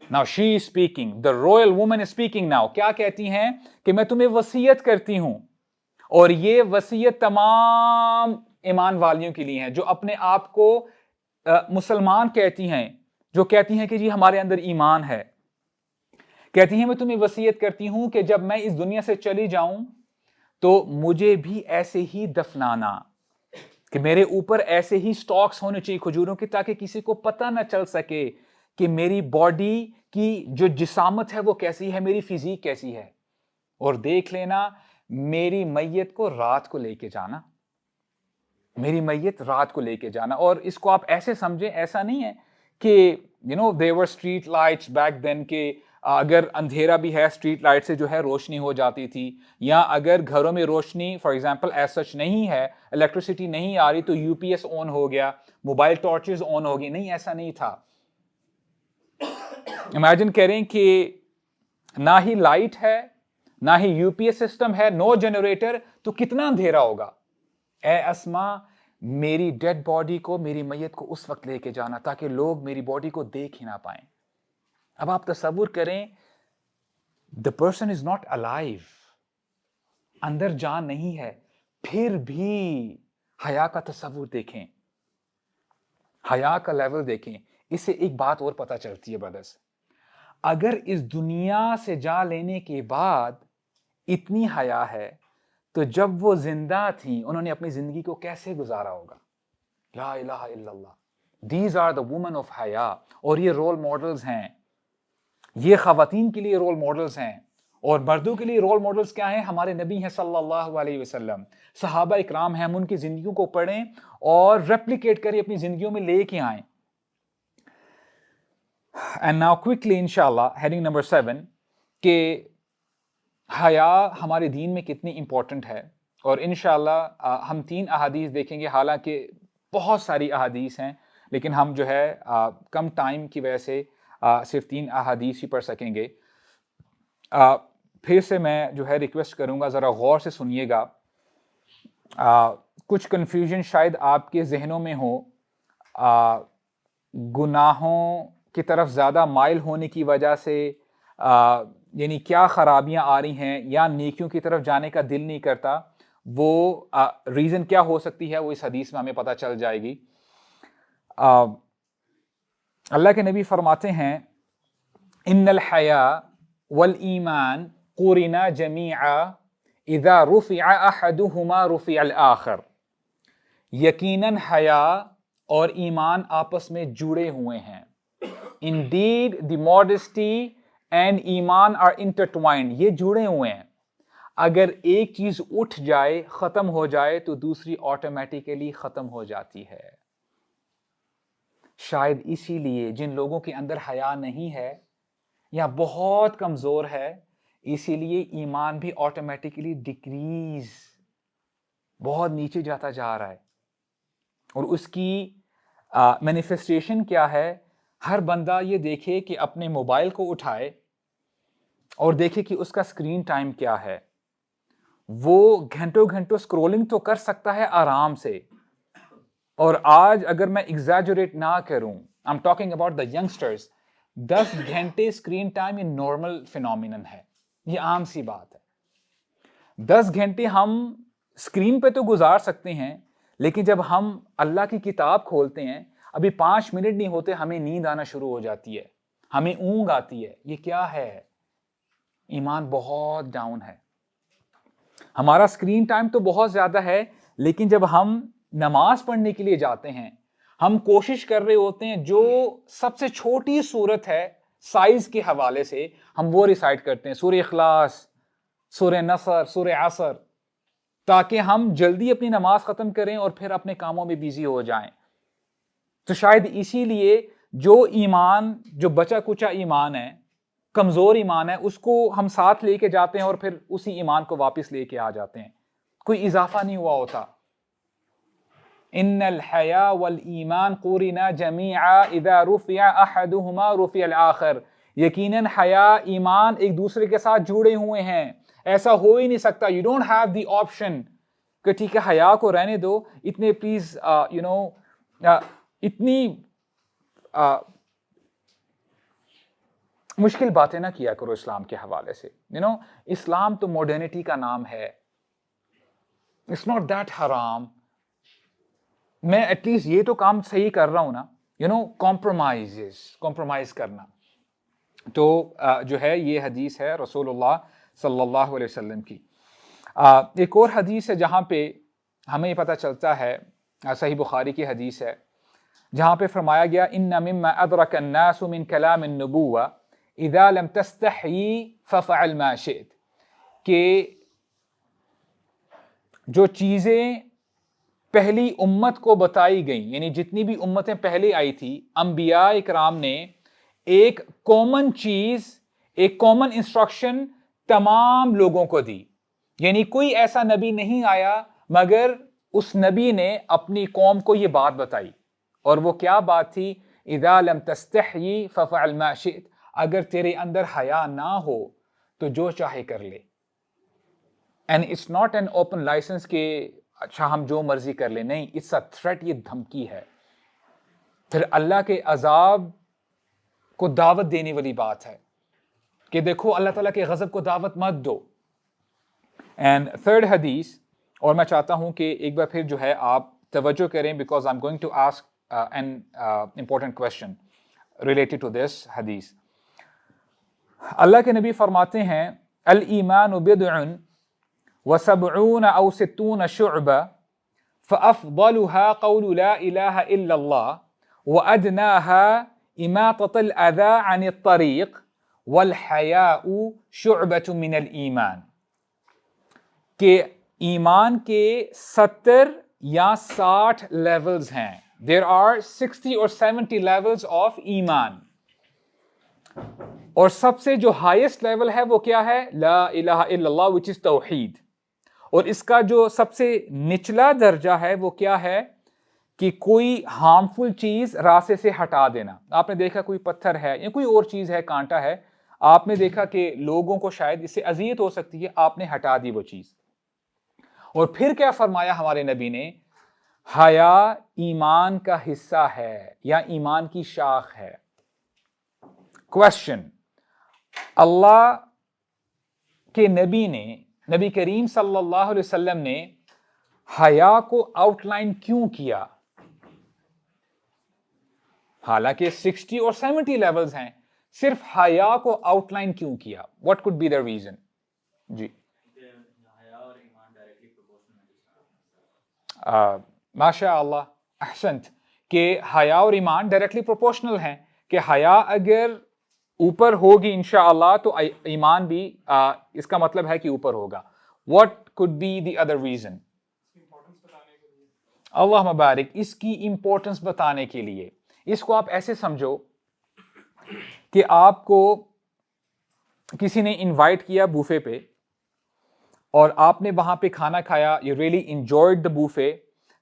S1: Now she speaking, the royal woman speaking now, क्या कहती हैं कि मैं तुम्हें वसीयत करती हूं, और ये वसीयत तमाम ईमान वालियों के लिए है जो अपने आप को मुसलमान कहती हैं, जो कहती हैं कि जी हमारे अंदर ईमान है। कहती हैं मैं तुम्हें वसीयत करती हूं कि जब मैं इस दुनिया से चली जाऊं तो मुझे भी ऐसे ही दफनाना, कि मेरे ऊपर ऐसे ही स्टॉक्स होने चाहिए खजूरों के, ताकि किसी को पता ना चल सके कि मेरी बॉडी की जो जिसामत है वो कैसी है, मेरी फिजिक कैसी है। और देख लेना, मेरी मैयत को रात को लेके जाना, मेरी मैयत रात को लेके जाना। और इसको आप ऐसे समझें, ऐसा नहीं है कि देवर स्ट्रीट लाइट्स बैक देन, के अगर अंधेरा भी है स्ट्रीट लाइट से जो है रोशनी हो जाती थी, या अगर घरों में रोशनी फॉर एग्जांपल एज सच नहीं है, इलेक्ट्रिसिटी नहीं आ रही, तो यूपीएस ऑन हो गया, मोबाइल टॉर्चेस ऑन हो गई। नहीं, ऐसा नहीं था। इमेजिन करें कि ना ही लाइट है, ना ही यूपीएस सिस्टम है, नो जनरेटर, तो कितना अंधेरा होगा। ए अस्मा, मेरी डेड बॉडी को, मेरी मैयत को उस वक्त लेके जाना ताकि लोग मेरी बॉडी को देख ही ना पाएं। अब आप तसव्वुर करें, the person is not alive, अंदर जान नहीं है, फिर भी हया का तसव्वुर देखें, हया का लेवल देखें। इससे एक बात और पता चलती है ब्रदर्स, अगर इस दुनिया से जा लेने के बाद इतनी हया है, तो जब वो जिंदा थी उन्होंने अपनी जिंदगी को कैसे गुजारा होगा। ला इलाहा इल्लल्लाह, these are the women of हया। और ये रोल मॉडल्स हैं, ये खवातीन के लिए रोल मॉडल्स हैं। और मर्दों के लिए रोल मॉडल्स क्या हैं? हमारे नबी हैं सल्लल्लाहु अलैहि वसल्लम, सहाबा इकराम हैं, हम उनकी जिंदगियों को पढ़ें और रेप्लिकेट करें, अपनी जिंदगियों में लेके आए। एंड नाउ क्विकली इंशाल्लाह हेडिंग नंबर 7 के हया हमारे दीन में कितनी इंपॉर्टेंट है, और इंशाल्लाह हम 3 अहादीस देखेंगे। हालांकि बहुत सारी अहादीस हैं, लेकिन हम जो है कम टाइम की वजह से सिर्फ 3 अहादीस ही पढ़ सकेंगे। फिर से मैं जो है रिक्वेस्ट करूंगा, ज़रा गौर से सुनिएगा। कुछ कन्फ्यूजन शायद आपके जहनों में हो, गुनाहों की तरफ ज़्यादा माइल होने की वजह से यानी क्या खराबियां आ रही हैं, या नेकियों की तरफ जाने का दिल नहीं करता, वो रीज़न क्या हो सकती है, वो इस हदीस में हमें पता चल जाएगी। अल्लाह के नबी फरमाते हैं, इन्नल हया वल ईमान कुरिना जमीआ इज़ा रुफ़िअ अहदुहुमा रुफ़िअल आखर। यकीनन हया और ईमान आपस में जुड़े हुए हैं। Indeed, the modesty and Iman are intertwined. ये जुड़े हुए हैं। अगर एक चीज उठ जाए, खत्म हो जाए, तो दूसरी ऑटोमेटिकली खत्म हो जाती है। शायद इसीलिए जिन लोगों के अंदर हया नहीं है या बहुत कमजोर है, इसीलिए ईमान भी ऑटोमेटिकली डिक्रीज, बहुत नीचे जाता जा रहा है। और उसकी मैनिफेस्टेशन क्या है? हर बंदा ये देखे कि अपने मोबाइल को उठाए और देखे कि उसका स्क्रीन टाइम क्या है। वो घंटों घंटों स्क्रॉलिंग तो कर सकता है आराम से, और आज अगर मैं एग्जैजरेट ना करूं, I am talking about the youngsters, 10 घंटे स्क्रीन टाइम ये नॉर्मल फिनोमिनन है, ये आम सी बात है। 10 घंटे हम स्क्रीन पे तो गुजार सकते हैं, लेकिन जब हम अल्लाह की किताब खोलते हैं, अभी 5 मिनट नहीं होते हमें नींद आना शुरू हो जाती है, हमें ऊंग आती है। ये क्या है? ईमान बहुत डाउन है। हमारा स्क्रीन टाइम तो बहुत ज्यादा है, लेकिन जब हम नमाज पढ़ने के लिए जाते हैं, हम कोशिश कर रहे होते हैं जो सबसे छोटी सूरत है साइज के हवाले से, हम वो रिसाइट करते हैं, सूरह इखलास, सूरह नसर, सूरह असर, ताकि हम जल्दी अपनी नमाज खत्म करें और फिर अपने कामों में बिजी हो जाएं। तो शायद इसीलिए जो ईमान, जो बचा कुचा ईमान है, कमजोर ईमान है, उसको हम साथ लेके जाते हैं और फिर उसी ईमान को वापस लेके आ जाते हैं, कोई इजाफा नहीं हुआ होता। इन्नल हया वल ईमान कुरिना जमीआ इज़ा रुफ़िअ अहदुहुमा रुफ़िअल आखर। यकीनन हया ईमान एक दूसरे के साथ जुड़े हुए हैं, ऐसा हो ही नहीं सकता। You don't have the option कि ठीक है हया को रहने दो, इतने प्लीज इतनी मुश्किल बातें ना किया करो इस्लाम के हवाले से। इस्लाम तो मॉडर्निटी का नाम है, इट्स नॉट दैट हराम। मैं एटलीस्ट ये तो काम सही कर रहा हूं ना, कॉम्प्रोमाइज करना। तो जो है ये हदीस है रसूलुल्लाह सल्लल्लाहु अलैहि वसल्लम की। एक और हदीस है जहां पे हमें ये पता चलता है, सही बुखारी की हदीस है, जहां पे फरमाया गया, इन्ना मिम्मा अदरक अन्नासु मिन कलाम अन्नुबुव्वा इज़ा लम तस्तही फफ़अल मा शिअत, कि जो चीजें पहली उम्मत को बताई गई, यानी जितनी भी उम्मतें पहले आई थी, अंबिया इकराम ने एक कॉमन चीज, एक कॉमन इंस्ट्रक्शन तमाम लोगों को दी। यानी कोई ऐसा नबी नहीं आया मगर उस नबी ने अपनी कौम को यह बात बताई, और वो क्या बात थी? इज़ा लम तस्तही फफ़अल मा शिअत, अगर तेरे अंदर हया ना हो तो जो चाहे कर ले। And it's not an open licence के अच्छा हम जो मर्जी कर ले, नहीं, इट्स अ थ्रेट, ये धमकी है। फिर अल्लाह के अजाब को दावत देने वाली बात है कि देखो अल्लाह ताला के गजब को दावत मत दो। एंड थर्ड हदीस, और मैं चाहता हूं कि एक बार फिर जो है आप तवज्जो करें, because I am going to ask an important question related to this हदीस। अल्लाह के नबी फरमाते हैं, अल ईमान बिदउन व सबऊन औ सित्तून शुअबा फअफ़दलुहा क़ौलु ला इलाहा इल्लल्लाह व अदनाहा इमाततुल अज़ा अनित तरीक़ वल हयाउ शुअबतुम मिनल ईमान। के ईमान के 70 या 60 लेवल्स हैं। देयर आर 60 और 70 लेवल्स ऑफ ईमान। और सबसे जो हाईएस्ट लेवल है वो क्या है? ला इलाहा इल्लल्लाह, विच इज तौहीद। और इसका जो सबसे निचला दर्जा है वो क्या है? कि कोई हार्मफुल चीज रास्ते से हटा देना। आपने देखा कोई पत्थर है या कोई और चीज है, कांटा है, आपने देखा कि लोगों को शायद इससे अजियत हो सकती है, आपने हटा दी वो चीज। और फिर क्या फरमाया हमारे नबी ने? हया ईमान का हिस्सा है या ईमान की शाख है। क्वेश्चन, अल्लाह के नबी ने, नबी करीम सल्लल्लाहु अलैहि वसल्लम ने हया को आउटलाइन क्यों किया? हालांकि 60 और 70 लेवल्स हैं, सिर्फ हया को आउटलाइन क्यों किया? What could be the reason? जी, माशा अल्लाह, अहसंत, कि हया और ईमान डायरेक्टली प्रोपोर्शनल हैं, कि हया अगर ऊपर होगी इंशाअल्लाह तो ईमान भी इसका मतलब है कि ऊपर होगा। What could be the other reason? अल्लाह मुबारक, इसकी इंपॉर्टेंस बताने के लिए। इसको आप ऐसे समझो कि आपको किसी ने इनवाइट किया बूफे पे और आपने वहां पे खाना खाया, you really enjoyed the buffet.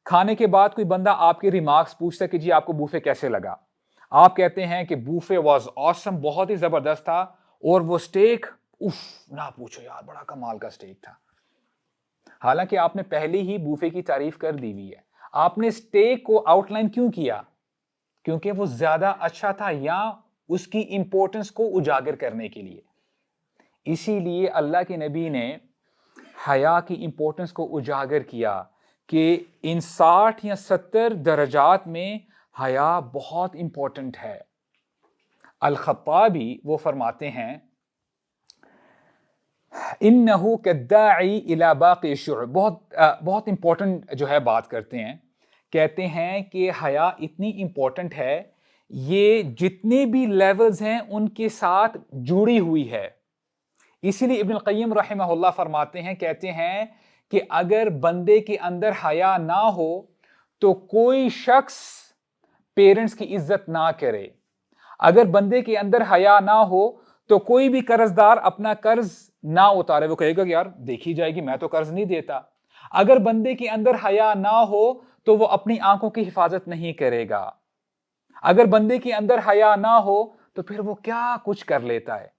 S1: खाने के बाद कोई बंदा आपके रिमार्क्स पूछता है कि जी आपको बूफे कैसे लगा? आप कहते हैं कि बूफे वाज ऑसम, बहुत ही जबरदस्त था, और वो स्टेक, उफ, ना पूछो यार, बड़ा कमाल का स्टेक था। हालांकि आपने पहले ही बूफे की तारीफ कर दी हुई है। आपने स्टेक को आउटलाइन क्यों किया? क्योंकि वो ज्यादा अच्छा था या उसकी इंपॉर्टेंस को उजागर करने के लिए। इसीलिए अल्लाह के नबी ने हया की इंपॉर्टेंस को उजागर किया कि इन 60 या 70 दर्जात में हया बहुत इंपॉर्टेंट है। अल-खत्ताबी वो फरमाते हैं, इन्नहु कद्दाई इला बाक़ी शुअब, बहुत इंपॉर्टेंट जो है बात करते हैं। कहते हैं कि हया इतनी इंपॉर्टेंट है, ये जितने भी लेवल्स हैं उनके साथ जुड़ी हुई है। इसीलिए इब्न क़य्यिम रहमहुल्लाह फरमाते हैं, कहते हैं कि अगर बंदे के अंदर हया ना हो तो कोई शख्स पेरेंट्स की इज्जत ना करे। अगर बंदे के अंदर हया ना हो तो कोई भी कर्जदार अपना कर्ज ना उतारे, वो कहेगा कि यार देखी जाएगी, मैं तो कर्ज नहीं देता। अगर बंदे के अंदर हया ना हो तो वो अपनी आंखों की हिफाजत नहीं करेगा। अगर बंदे के अंदर हया ना हो तो फिर वो क्या कुछ कर लेता है।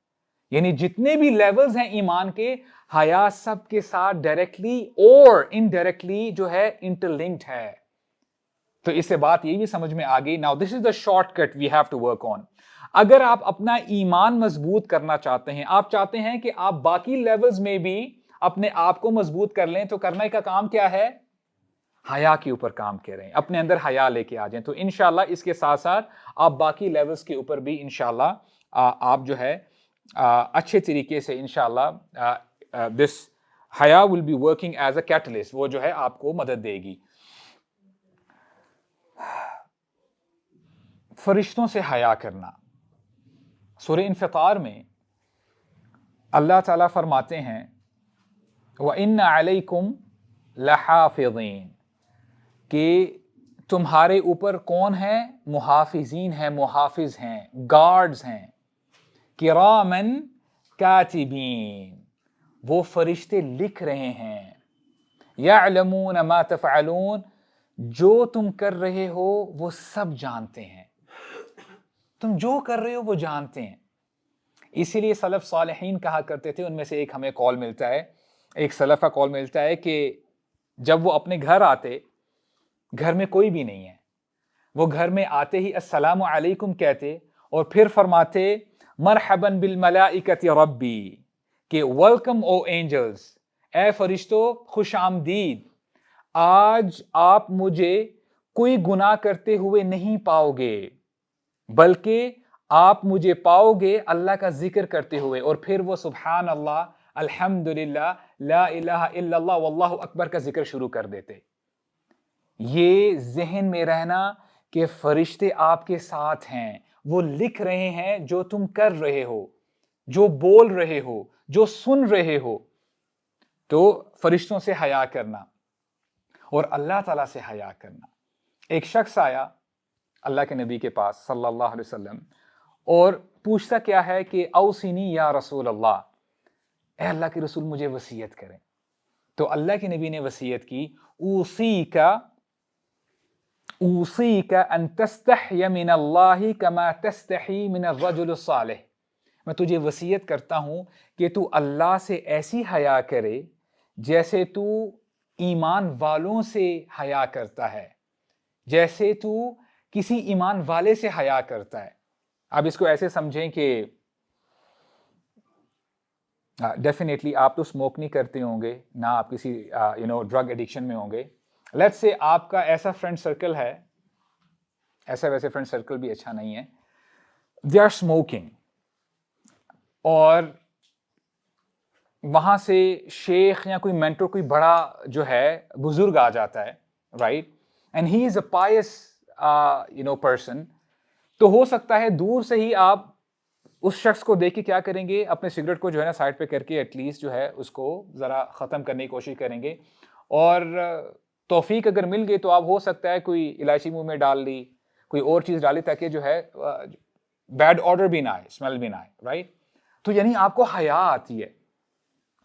S1: यानी जितने भी लेवल्स हैं ईमान के, हया सब के साथ डायरेक्टली और इनडायरेक्टली जो है इंटरलिंक्ड है। तो इससे बात ये भी समझ में आ गई। Now this is the shortcut we have to work on. अगर आप अपना ईमान मजबूत करना चाहते हैं, आप चाहते हैं कि आप बाकी लेवल्स में भी अपने आप को मजबूत कर लें, तो करने का काम क्या है? हया के ऊपर काम करें, अपने अंदर हया लेके आ जाएं। तो इंशाल्लाह इसके साथ साथ आप बाकी लेवल्स के ऊपर भी इंशाल्लाह आप जो है अच्छे तरीके से इंशाल्लाह दिस हया will be working as a catalyst, वो जो है आपको मदद देगी। फरिश्तों से हया करना, सूरह इंफितार में अल्लाह ताला फरमाते हैं, व इन्ना अलैकुम लहाफिज़ीन, कि तुम्हारे ऊपर कौन है? मुहाफिजीन है, मुहाफिज हैं, गार्ड्स हैं। किरामन कातिबीन, वो फरिश्ते लिख रहे हैं। यअलमून मा तफअलून, जो तुम कर रहे हो वो सब जानते हैं। तुम जो कर रहे हो वो जानते हैं। इसीलिए सलफ सालेहीन कहा करते थे, उनमें से एक हमें कॉल मिलता है, एक सलफ का कॉल मिलता है कि जब वो अपने घर आते, घर में कोई भी नहीं है, वो घर में आते ही अस्सलामु अलैकुम कहते और फिर फरमाते मरहबन बिल मलाइकति रब्बी, कि वेलकम ओ एंजल्स, ए फरिश्तों खुश आमदीद, आज आप मुझे कोई गुनाह करते हुए नहीं पाओगे, बल्कि आप मुझे पाओगे अल्लाह का जिक्र करते हुए। और फिर वो सुभान अल्लाह, अल्हम्दुलिल्लाह, ला इलाहा इल्लल्लाह, वल्लाहु अकबर का जिक्र शुरू कर देते। ये जहन में रहना कि फरिश्ते आपके साथ हैं, वो लिख रहे हैं जो तुम कर रहे हो, जो बोल रहे हो, जो सुन रहे हो। तो फरिश्तों से हया करना और अल्लाह ताला से हया करना। एक शख्स आया अल्लाह के नबी के पास सल्लल्लाहु अलैहि वसल्लम, और पूछता क्या है कि औसीनी या रसूल अल्लाह, ए अल्लाह के रसूल मुझे वसीयत करें। तो अल्लाह के नबी ने वसीयत की, ऊसीका अन तस्तहय मिन अल्लाहि कमा तस्तही मिन अर्रजुल सालिह। मैं तुझे वसीयत करता हूं कि तू अल्लाह से ऐसी हया करे जैसे तू ईमान वालों से हया करता है, जैसे तू किसी ईमान वाले से हया करता है। आप इसको ऐसे समझें कि डेफिनेटली आप तो स्मोक नहीं करते होंगे ना, आप किसी ड्रग एडिक्शन में होंगे। लेट्स से आपका ऐसा फ्रेंड सर्कल है, ऐसा वैसे फ्रेंड सर्कल भी अच्छा नहीं है, दे आर स्मोकिंग, और वहां से शेख या कोई मेंटर, कोई बड़ा जो है बुजुर्ग आ जाता है, right, and he is a pious person. तो हो सकता है दूर से ही आप उस शख्स को देख के क्या करेंगे, अपने सिगरेट को जो है ना साइड पे करके एटलीस्ट जो है उसको जरा खत्म करने की कोशिश करेंगे। और तौफीक अगर मिल गई तो आप हो सकता है कोई इलायची मुंह में डाल ली, कोई और चीज डाली, ताकि जो है बैड ऑर्डर भी ना आए, स्मेल भी ना आए, राइट। तो यानी आपको हया आती है।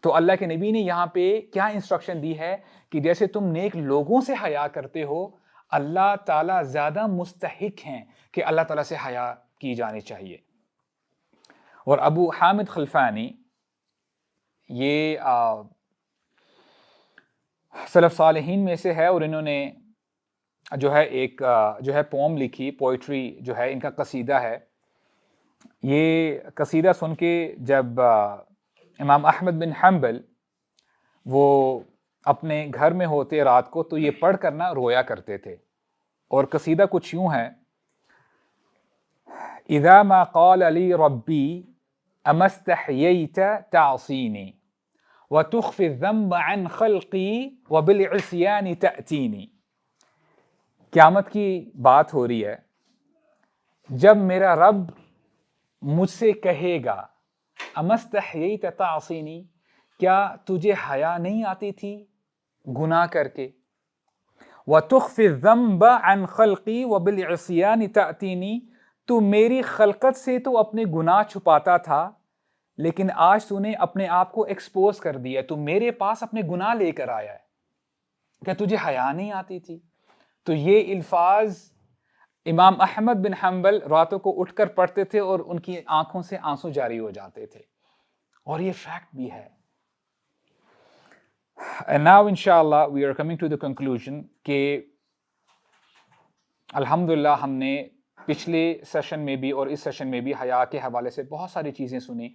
S1: तो अल्लाह के नबी ने यहाँ पे क्या इंस्ट्रक्शन दी है कि जैसे तुम नेक लोगों से हया करते हो, अल्लाह ताला ज्यादा मुस्तहिक हैं कि अल्लाह ताला से हया की जानी चाहिए। और अबू हामिद खलफानी ये सलफ सालिहीन में से है, और इन्होंने जो है एक जो है पोम लिखी, पोइट्री जो है, इनका कसीदा है। ये कसीदा सुन के जब इमाम अहमद बिन हम्बल वो अपने घर में होते रात को, तो ये पढ़ कर ना रोया करते थे। और कसीदा कुछ यूं है, इज़ा मा क़ाल अली रब्बी अमस्तहयैत तासीनी व तुख्फी ज़ंब अन खल्क़ी व बिल इस्यान तअतीनी। क़यामत की बात हो रही है, जब मेरा रब मुझसे कहेगा अमस्तहयैत तासीनी, क्या तुझे हया नहीं आती थी गुनाह करके, व तुख्फी ज़ंब अन खल्क़ी व बिल इस्यान तअतीनी, तू मेरी खलकत से तो अपने गुनाह छुपाता था, लेकिन आज तूने अपने आप को एक्सपोज कर दिया, तू मेरे पास अपने गुनाह लेकर आया है, क्या तुझे हया नहीं आती थी। तो ये अल्फाज इमाम अहमद बिन हम्बल रातों को उठकर पढ़ते थे और उनकी आंखों से आंसू जारी हो जाते थे, और ये फैक्ट भी है। And now inshallah we are coming to the conclusion कि अल्हम्दुलिल्लाह हमने पिछले सेशन में भी और इस सेशन में भी हया के हवाले से बहुत सारी चीज़ें सुनी।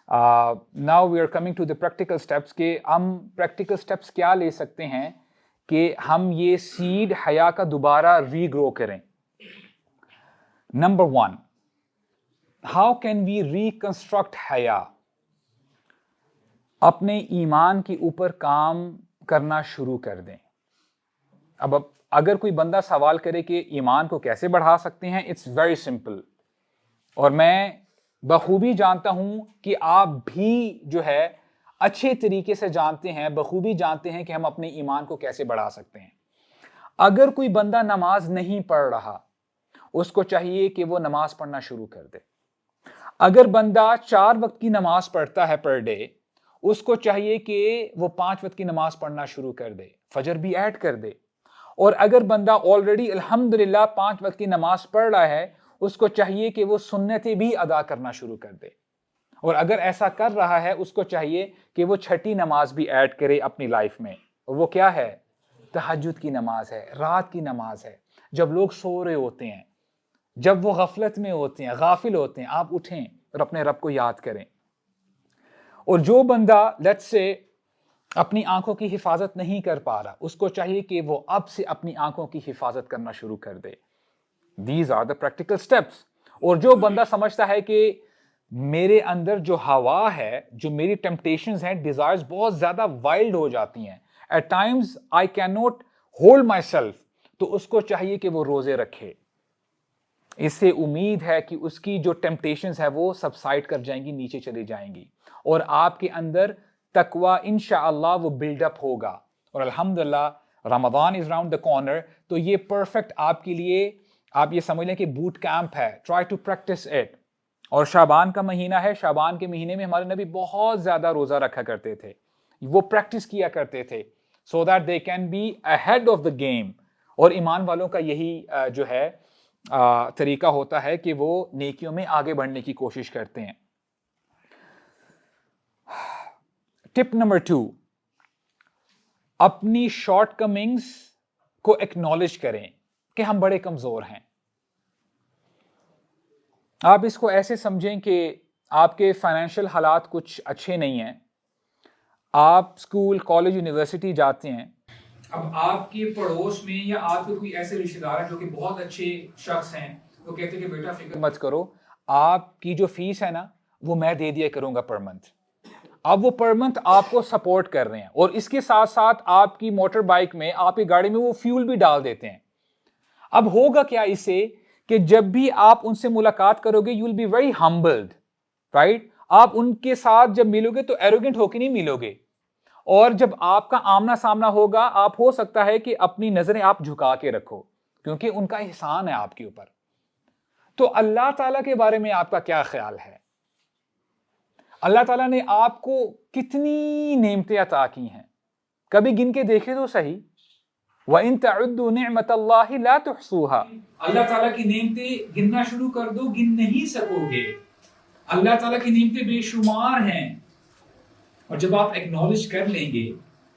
S1: Now we are coming to the practical steps के हम प्रैक्टिकल स्टेप्स क्या ले सकते हैं कि हम ये सीड हया का दोबारा रीग्रो करें। Number 1, how can we reconstruct हया। अपने ईमान के ऊपर काम करना शुरू कर दें। अब अगर कोई बंदा सवाल करे कि ईमान को कैसे बढ़ा सकते हैं, इट्स वेरी सिंपल, और मैं बखूबी जानता हूं कि आप भी जो है अच्छे तरीके से जानते हैं, बखूबी जानते हैं कि हम अपने ईमान को कैसे बढ़ा सकते हैं। अगर कोई बंदा नमाज नहीं पढ़ रहा, उसको चाहिए कि वो नमाज पढ़ना शुरू कर दे। अगर बंदा 4 वक्त की नमाज पढ़ता है पर डे, उसको चाहिए कि वो 5 वक्त की नमाज पढ़ना शुरू कर दे, फजर भी ऐड कर दे। और अगर बंदा ऑलरेडी अल्हम्दुलिल्लाह 5 वक्त की नमाज पढ़ रहा है, उसको चाहिए कि वो सुन्नतें भी अदा करना शुरू कर दे। और अगर ऐसा कर रहा है, उसको चाहिए कि वो 6ठी नमाज भी ऐड करे अपनी लाइफ में, और वो क्या है, तहज्जुद की नमाज है, रात की नमाज है। जब लोग सो रहे होते हैं, जब वो गफलत में होते हैं, गाफिल होते हैं, आप उठें और अपने रब को याद करें। और जो बंदा लेट्स से अपनी आंखों की हिफाजत नहीं कर पा रहा, उसको चाहिए कि वो अब से अपनी आंखों की हिफाजत करना शुरू कर दे। These are the practical steps। और जो बंदा समझता है कि मेरे अंदर जो हवा है, जो मेरी टेम्पटेशंस हैं, डिजायर्स बहुत ज्यादा वाइल्ड हो जाती हैं, at times I can not hold myself, तो उसको चाहिए कि वो रोजे रखे। इससे उम्मीद है कि उसकी जो टेम्पटेशंस है वो सबसाइड कर जाएंगी, नीचे चली जाएंगी, और आपके अंदर तकवा इंशाअल्लाह वो बिल्डअप होगा। और अल्हम्दुलिल्लाह Ramzan is round the corner, तो ये परफेक्ट आपके लिए, आप ये समझ लें कि बूट कैंप है। Try to practise it. और शाबान का महीना है, शाबान के महीने में हमारे नबी बहुत ज्यादा रोजा रखा करते थे, वो प्रैक्टिस किया करते थे so that they can be ahead of the game. और ईमान वालों का यही जो है तरीका होता है कि वो नेकियों में आगे बढ़ने की कोशिश करते हैं। टिप नंबर 2, अपनी शॉर्टकमिंग्स को एक्नॉलेज करें कि हम बड़े कमजोर हैं। आप इसको ऐसे समझें कि आपके फाइनेंशियल हालात कुछ अच्छे नहीं हैं, आप स्कूल कॉलेज यूनिवर्सिटी जाते हैं, अब आपके पड़ोस में या आपके कोई ऐसे रिश्तेदार हैं जो कि बहुत अच्छे शख्स हैं, वो कहते हैं कि बेटा फिक्र मत करो, आपकी जो फीस है ना वो मैं दे दिया करूंगा पर मंथ। अब वो पर मंथ आपको सपोर्ट कर रहे हैं और इसके साथ साथ आपकी मोटर बाइक में, आपकी गाड़ी में वो फ्यूल भी डाल देते हैं। अब होगा क्या इससे कि जब भी आप उनसे मुलाकात करोगे you will be very humbled, right. आप उनके साथ जब मिलोगे तो एरोगेंट होकर नहीं मिलोगे, और जब आपका आमना सामना होगा आप हो सकता है कि अपनी नजरें आप झुका के रखो क्योंकि उनका एहसान है आपके ऊपर। तो अल्लाह ताला के बारे में आपका क्या ख्याल है? अल्लाह ताला ने आपको कितनी नेमतें अता की हैं, कभी गिन के देखे तो सही। व इन तउद्दु निअमतल्लाहि ला तुहसूहा, अल्लाह ताला की नेमतें गिनना शुरू कर दो, गिन नहीं सकोगे। अल्लाह ताला की नेमतें बेशुमार हैं, और जब आप एक्नॉलेज कर लेंगे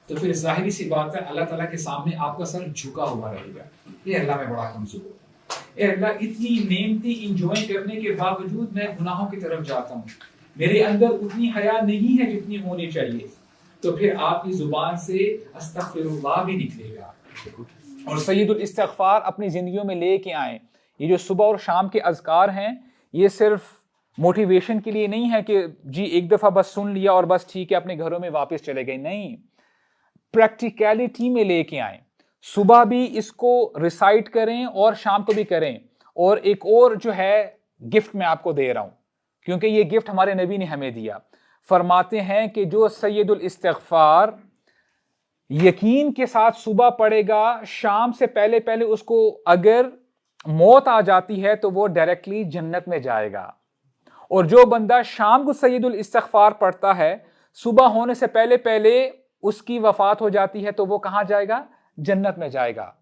S1: तो फिर जाहिर सी बात है अल्लाह ताला के सामने आपका सर झुका हुआ रहेगा, ये अल्लाह में बड़ा कमजोर है, अल्लाह इतनी नेमतें इंजॉय करने के बावजूद मैं गुनाहों की तरफ जाता हूँ, मेरे अंदर उतनी हया नहीं है जितनी होनी चाहिए। तो फिर आपकी जुबान से अस्तगफिरुल्लाह भी निकलेगा। और सय्यदुल इस्तिगफार अपनी जिंदगियों में लेके आए। ये जो सुबह और शाम के अज़कार हैं ये सिर्फ मोटिवेशन के लिए नहीं है कि जी एक दफा बस सुन लिया और बस ठीक है अपने घरों में वापस चले गए, नहीं, प्रैक्टिकलिटी में लेके आए। सुबह भी इसको रिसाइट करें और शाम को भी करें। और एक और जो है गिफ्ट मैं आपको दे रहा हूं क्योंकि ये गिफ्ट हमारे नबी ने हमें दिया। फरमाते हैं कि जो सय्यदुल इस्तिगफार यकीन के साथ सुबह पढ़ेगा, शाम से पहले पहले उसको अगर मौत आ जाती है तो वो डायरेक्टली जन्नत में जाएगा। और जो बंदा शाम को सय्यदुल इस्तिगफार पढ़ता है, सुबह होने से पहले पहले उसकी वफात हो जाती है तो वो कहां जाएगा? जन्नत में जाएगा।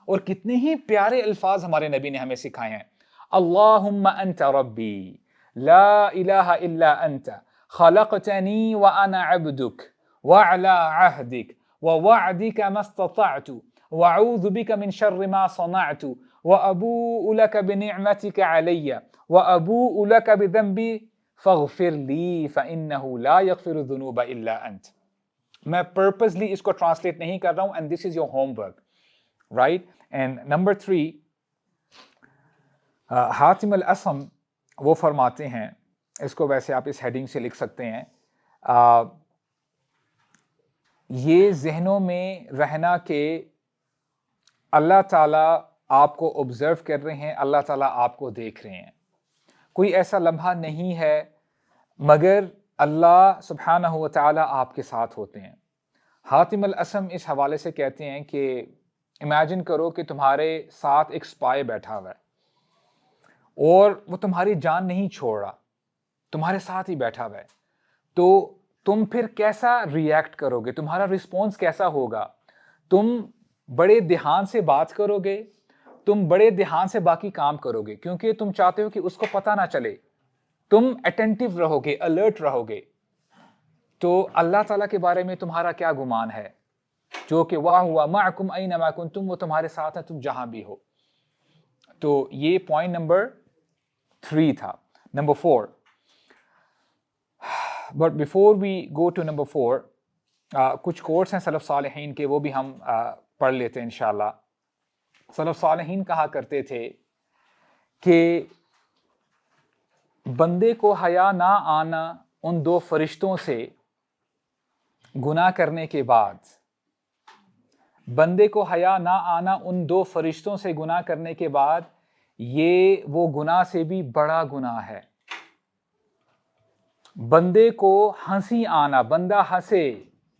S1: और कितने ही प्यारे अल्फाज हमारे नबी ने हमें सिखाए हैं। अल्लाहुम्मा अंता रब्बी ला इलाहा इल्ला अंता खलक़तनी व अना अब्दुक व अला अहदिक व वअदिक मस्ततअतु व अऊज़ु बिक मिन शर्रि मा सनअतु व अबूउ लक बिनिअमतिक अलय्या व अबूउ लक बिज़ंबी फग़फिर ली फ़इन्नहु ला यग़फ़िरु ज़ुनूब इल्ला अंत। मैं पर्पसली इसको ट्रांसलेट नहीं कर रहा हूं, and this is your homework, right. And number 3, Hatim al Asam वो फरमाते हैं, इसको वैसे आप इस हेडिंग से लिख सकते हैं, ये जहनों में रहना कि अल्लाह ताला आपको ऑब्जर्व कर रहे हैं, अल्लाह ताला आपको देख रहे हैं। कोई ऐसा लम्हा नहीं है मगर अल्लाह सुब्हानहू व तआला आपके साथ होते हैं। हातिम अल असम इस हवाले से कहते हैं कि इमेजिन करो कि तुम्हारे साथ एक स्पाई बैठा हुआ है और वो तुम्हारी जान नहीं छोड़ रहा, तुम्हारे साथ ही बैठा हुआ है, तो तुम फिर कैसा रिएक्ट करोगे? तुम्हारा रिस्पॉन्स कैसा होगा? तुम बड़े ध्यान से बात करोगे, तुम बड़े ध्यान से बाकी काम करोगे क्योंकि तुम चाहते हो कि उसको पता ना चले, तुम अटेंटिव रहोगे, अलर्ट रहोगे। तो अल्लाह ताला के बारे में तुम्हारा क्या गुमान है, जो कि वाह हुआ माकुम ऐनमा कुंतुम, वो तुम्हारे साथ है तुम जहां भी हो। तो ये पॉइंट नंबर 3 था। Number 4, but before we go to number 4, कुछ कोर्स हैं सलफ सालेहीन के, वो भी हम पढ़ लेते हैं इंशाल्लाह। सलफ सालेहीन कहा करते थे कि बंदे को हया ना आना उन 2 फरिश्तों से गुनाह करने के बाद, बंदे को हया ना आना उन 2 फरिश्तों से गुनाह करने के बाद, ये वो गुनाह से भी बड़ा गुनाह है। बंदे को हंसी आना, बंदा हंसे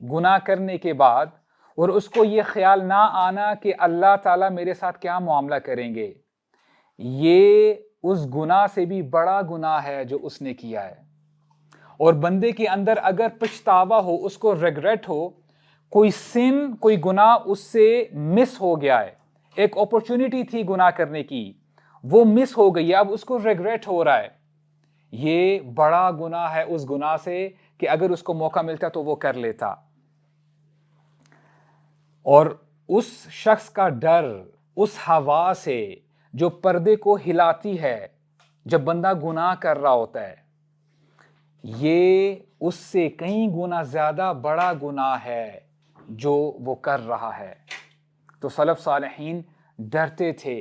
S1: गुनाह करने के बाद और उसको ये ख्याल ना आना कि अल्लाह ताला मेरे साथ क्या मामला करेंगे, ये उस गुनाह से भी बड़ा गुनाह है जो उसने किया है। और बंदे के अंदर अगर पछतावा हो, उसको रिग्रेट हो, कोई सिन, कोई गुनाह उससे मिस हो गया है, एक अपॉर्चुनिटी थी गुनाह करने की, वो मिस हो गई, अब उसको रिग्रेट हो रहा है, ये बड़ा गुनाह है उस गुनाह से कि अगर उसको मौका मिलता तो वो कर लेता। और उस शख्स का डर उस हवा से जो पर्दे को हिलाती है जब बंदा गुनाह कर रहा होता है, ये उससे कई गुना ज्यादा बड़ा गुनाह है जो वो कर रहा है। तो सलफ सालेहीन डरते थे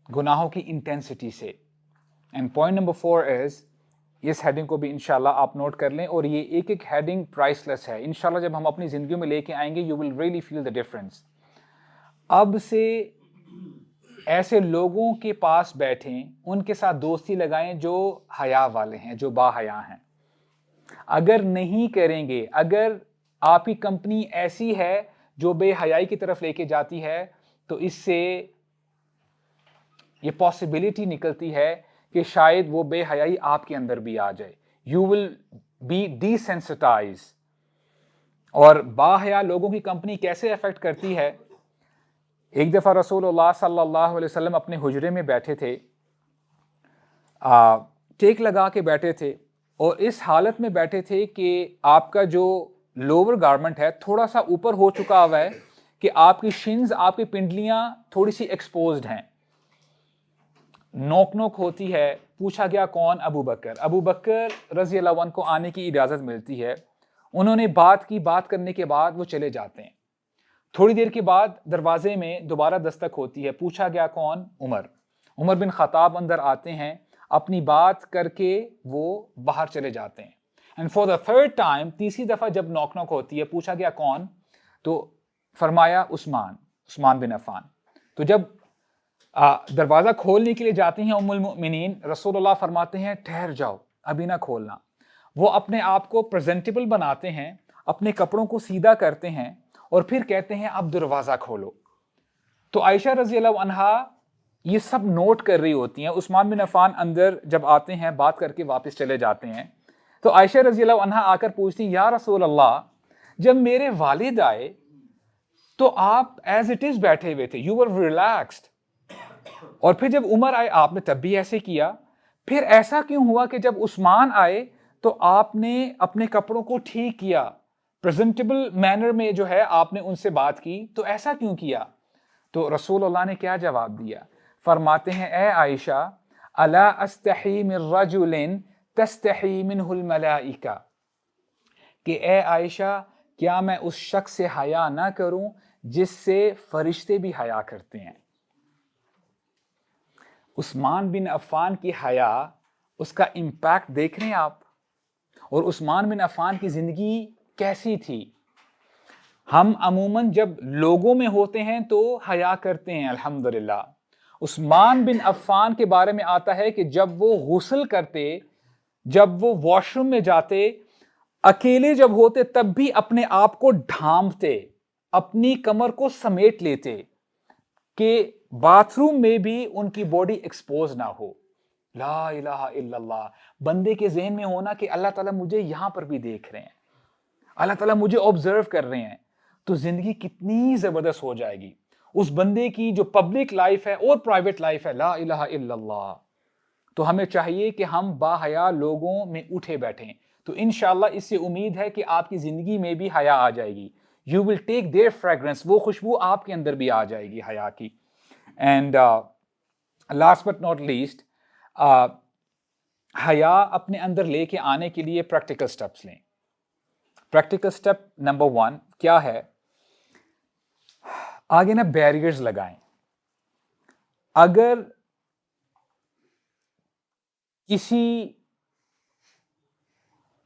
S1: गुनाहों की इंटेंसिटी से। एंड पॉइंट नंबर 4 इज, इस हेडिंग को भी इंशाल्लाह आप नोट कर लें, और ये एक एक हेडिंग प्राइसलेस है। इंशाल्लाह जब हम अपनी जिंदगी में लेके आएंगे, you will really feel the difference. अब से ऐसे लोगों के पास बैठें, उनके साथ दोस्ती लगाएं जो हया वाले हैं, जो बाहया हैं। अगर नहीं करेंगे, अगर आपकी कंपनी ऐसी है जो बेहयाई की तरफ लेके जाती है, तो इससे ये पॉसिबिलिटी निकलती है कि शायद वो बेहयाई आपके अंदर भी आ जाए। You will be desensitise. और बाहया लोगों की कंपनी कैसे अफेक्ट करती है? एक दफा रसूलुल्लाह सल्लल्लाहु अलैहि वसल्लम अपने हुजरे में बैठे थे, टेक लगा के बैठे थे, और इस हालत में बैठे थे कि आपका जो लोअर गारमेंट है थोड़ा सा ऊपर हो चुका हुआ है, कि आपकी शिन्स, आपकी पिंडलियां थोड़ी सी एक्सपोज्ड हैं। नोक नोक होती है। पूछा गया कौन? अबू बकर। अबू बकर रजी अल्लाह अन्हु को आने की इजाजत मिलती है। उन्होंने बात की, बात करने के बाद वो चले जाते हैं। थोड़ी देर के बाद दरवाजे में दोबारा दस्तक होती है। पूछा गया कौन? उमर। उमर बिन खताब अंदर आते हैं, अपनी बात करके वो बाहर चले जाते हैं। And for the third time, तीसरी दफा जब नॉक नॉक होती है, पूछा गया कौन? तो फरमाया उस्मान, उस्मान बिन अफ़ान। तो जब दरवाजा खोलने के लिए जाती हैं उम्मुल मोमिनीन, रसूलुल्लाह फरमाते हैं ठहर जाओ, अभी ना खोलना। वो अपने आप को प्रेजेंटेबल बनाते हैं, अपने कपड़ों को सीधा करते हैं, और फिर कहते हैं अब दरवाजा खोलो। तो आयशा रजी अल्लाह अन्हा ये सब नोट कर रही होती हैं। उस्मान बिन अफ़ान अंदर जब आते हैं, बात करके वापस चले जाते हैं, तो आयशा रजी अल्लाह अन्हा आकर पूछती, या रसूल अल्लाह, जब मेरे वालिद आए तो आप एज इट इज बैठे हुए थे, यू वर रिलैक्स्ड, और फिर जब उमर आए आपने तब भी ऐसे किया, फिर ऐसा क्यों हुआ कि जब उस्मान आए तो आपने अपने कपड़ों को ठीक किया, प्रेजेंटेबल मैनर में जो है आपने उनसे बात की, तो ऐसा क्यों किया? तो रसूलुल्लाह ने क्या जवाब दिया? फरमाते हैं, ए आयशा, अला अस्तही मिन रजुलिन तस्तही मिनहुल मलाइका, कि ए आयशा, क्या मैं उस शख्स से हया ना करूं जिससे फरिश्ते भी हया करते हैं? उस्मान बिन अफ़ान की हया, उसका इम्पैक्ट देख रहे हैं आप। और उस्मान बिन अफ़ान की जिंदगी कैसी थी? हम अमूमन जब लोगों में होते हैं तो हया करते हैं, अल्हम्दुलिल्लाह। उस्मान बिन अफ़ान के बारे में आता है कि जब वो गुस्ल करते, जब वो वॉशरूम में जाते, अकेले जब होते, तब भी अपने आप को ढांपते, अपनी कमर को समेट लेते कि बाथरूम में भी उनकी बॉडी एक्सपोज ना हो। ला इलाहा इल्लल्लाह। बंदे के जहन में होना कि अल्लाह ताला मुझे यहां पर भी देख रहे हैं, अल्लाह ताला मुझे ऑब्जर्व कर रहे हैं, तो जिंदगी कितनी जबरदस्त हो जाएगी। उस बंदे की जो पब्लिक लाइफ है और प्राइवेट लाइफ है, ला इलाहा इल्लल्लाह। तो हमें चाहिए कि हम बाहया लोगों में उठे बैठें। तो इंशाल्लाह इससे उम्मीद है कि आपकी जिंदगी में भी हया आ जाएगी। You will take their fragrance, वो खुशबू आपके अंदर भी आ जाएगी हया की। And last but not least, हया अपने अंदर लेके आने के लिए प्रैक्टिकल स्टेप्स लें। प्रैक्टिकल स्टेप नंबर 1 क्या है? आगे ना बैरियर्स लगाएं। अगर किसी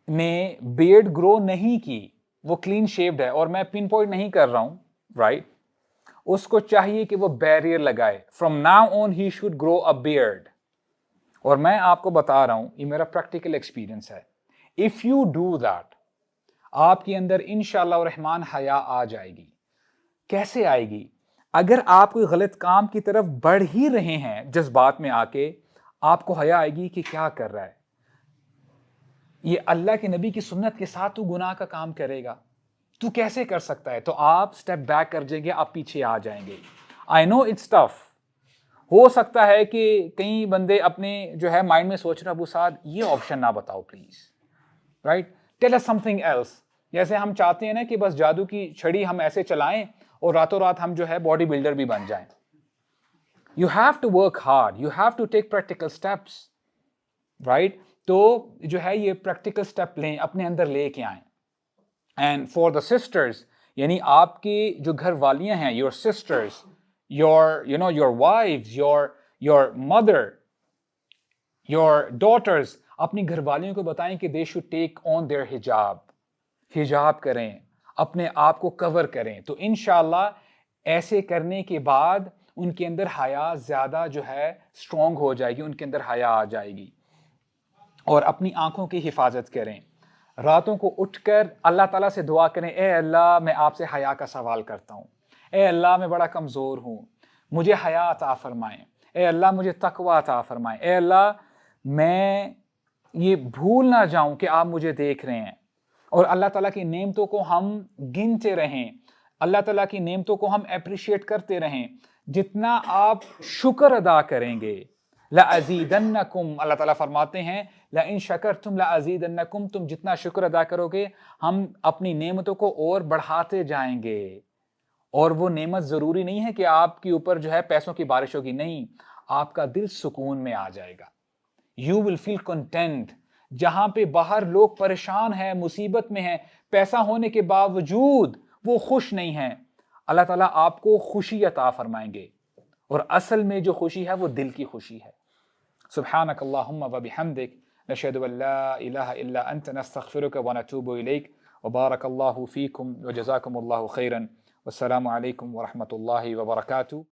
S1: ने बियर्ड ग्रो नहीं की, वो क्लीन शेव्ड है, और मैं पिन पॉइंट नहीं कर रहा हूं, राइट, उसको चाहिए कि वो बैरियर लगाए। From now on he should grow a beard. और मैं आपको बता रहा हूं, ये मेरा प्रैक्टिकल एक्सपीरियंस है। इफ यू डू दैट, आपके अंदर इंशाअल्लाह रहमान हया आ जाएगी। कैसे आएगी? अगर आप कोई गलत काम की तरफ बढ़ ही रहे हैं जज्बात में आके, आपको हया आएगी कि क्या कर रहा है, ये अल्लाह के नबी की सुन्नत के साथ तू गुनाह का काम करेगा, तू कैसे कर सकता है? तो आप स्टेप बैक कर जाएंगे, आप पीछे आ जाएंगे। I know it's tough. हो सकता है कि कई बंदे अपने जो है माइंड में सोच रहे अबू साद ये ऑप्शन ना बताओ please, right, tell us something else. जैसे हम चाहते हैं ना कि बस जादू की छड़ी हम ऐसे चलाएं और रातों रात हम जो है बॉडी बिल्डर भी बन जाएं। You have to work hard, you have to take practical steps, right. तो जो है ये प्रैक्टिकल स्टेप लें, अपने अंदर लेके आए। एंड फॉर द सिस्टर्स, यानी आपकी जो घर वालियां हैं, your sisters, your wives, your mother, your daughters, अपनी घरवालियों को बताएं कि they should take on their हिजाब, हिजाब करें, अपने आप को कवर करें। तो इंशाल्लाह ऐसे करने के बाद उनके अंदर हया ज्यादा जो है स्ट्रॉन्ग हो जाएगी, उनके अंदर हया आ जाएगी। और अपनी आंखों की हिफाजत करें, रातों को उठकर अल्लाह ताला से दुआ करें, ए अल्लाह मैं आपसे हया का सवाल करता हूँ, ए अल्लाह मैं बड़ा कमज़ोर हूँ, मुझे हया अता फरमाएं, ए अल्लाह मुझे तकवा अता फरमाएं, ए अल्लाह मैं ये भूल ना जाऊं कि आप मुझे देख रहे हैं। और अल्लाह ताला की नेमतों को हम गिनते रहें, अल्लाह ताला की नेमतों को हम अप्रिशिएट करते रहें। जितना आप शुक्र अदा करेंगे, लअज़ीदन्नकुम, अल्लाह ताला फरमाते हैं ला इन शकरतुम लअज़ीदन्नकुम, तुम जितना शुक्र अदा करोगे हम अपनी नेमतों को और बढ़ाते जाएंगे। और वो नेमत जरूरी नहीं है कि आपके ऊपर जो है पैसों की बारिश होगी, नहीं, आपका दिल सुकून में आ जाएगा। You will feel content. जहां पे बाहर लोग परेशान हैं, मुसीबत में हैं, पैसा होने के बावजूद वो खुश नहीं हैं, अल्लाह ताला आपको खुशी अता फरमाएंगे। और असल में जो खुशी है वो दिल की खुशी है। सुब्हानक अल्लाहुम्मा व बिहम्दिक, नशहदु अल्ला इलाहा इल्ला अंत, नस्तगफिरुक व नतूबु इलैक, व बारकल्लाहु फीकुम व जज़ाकुमुल्लाहु खैरन, वस्सलामु अलैकुम व रहमतुल्लाहि व बरकातुहू।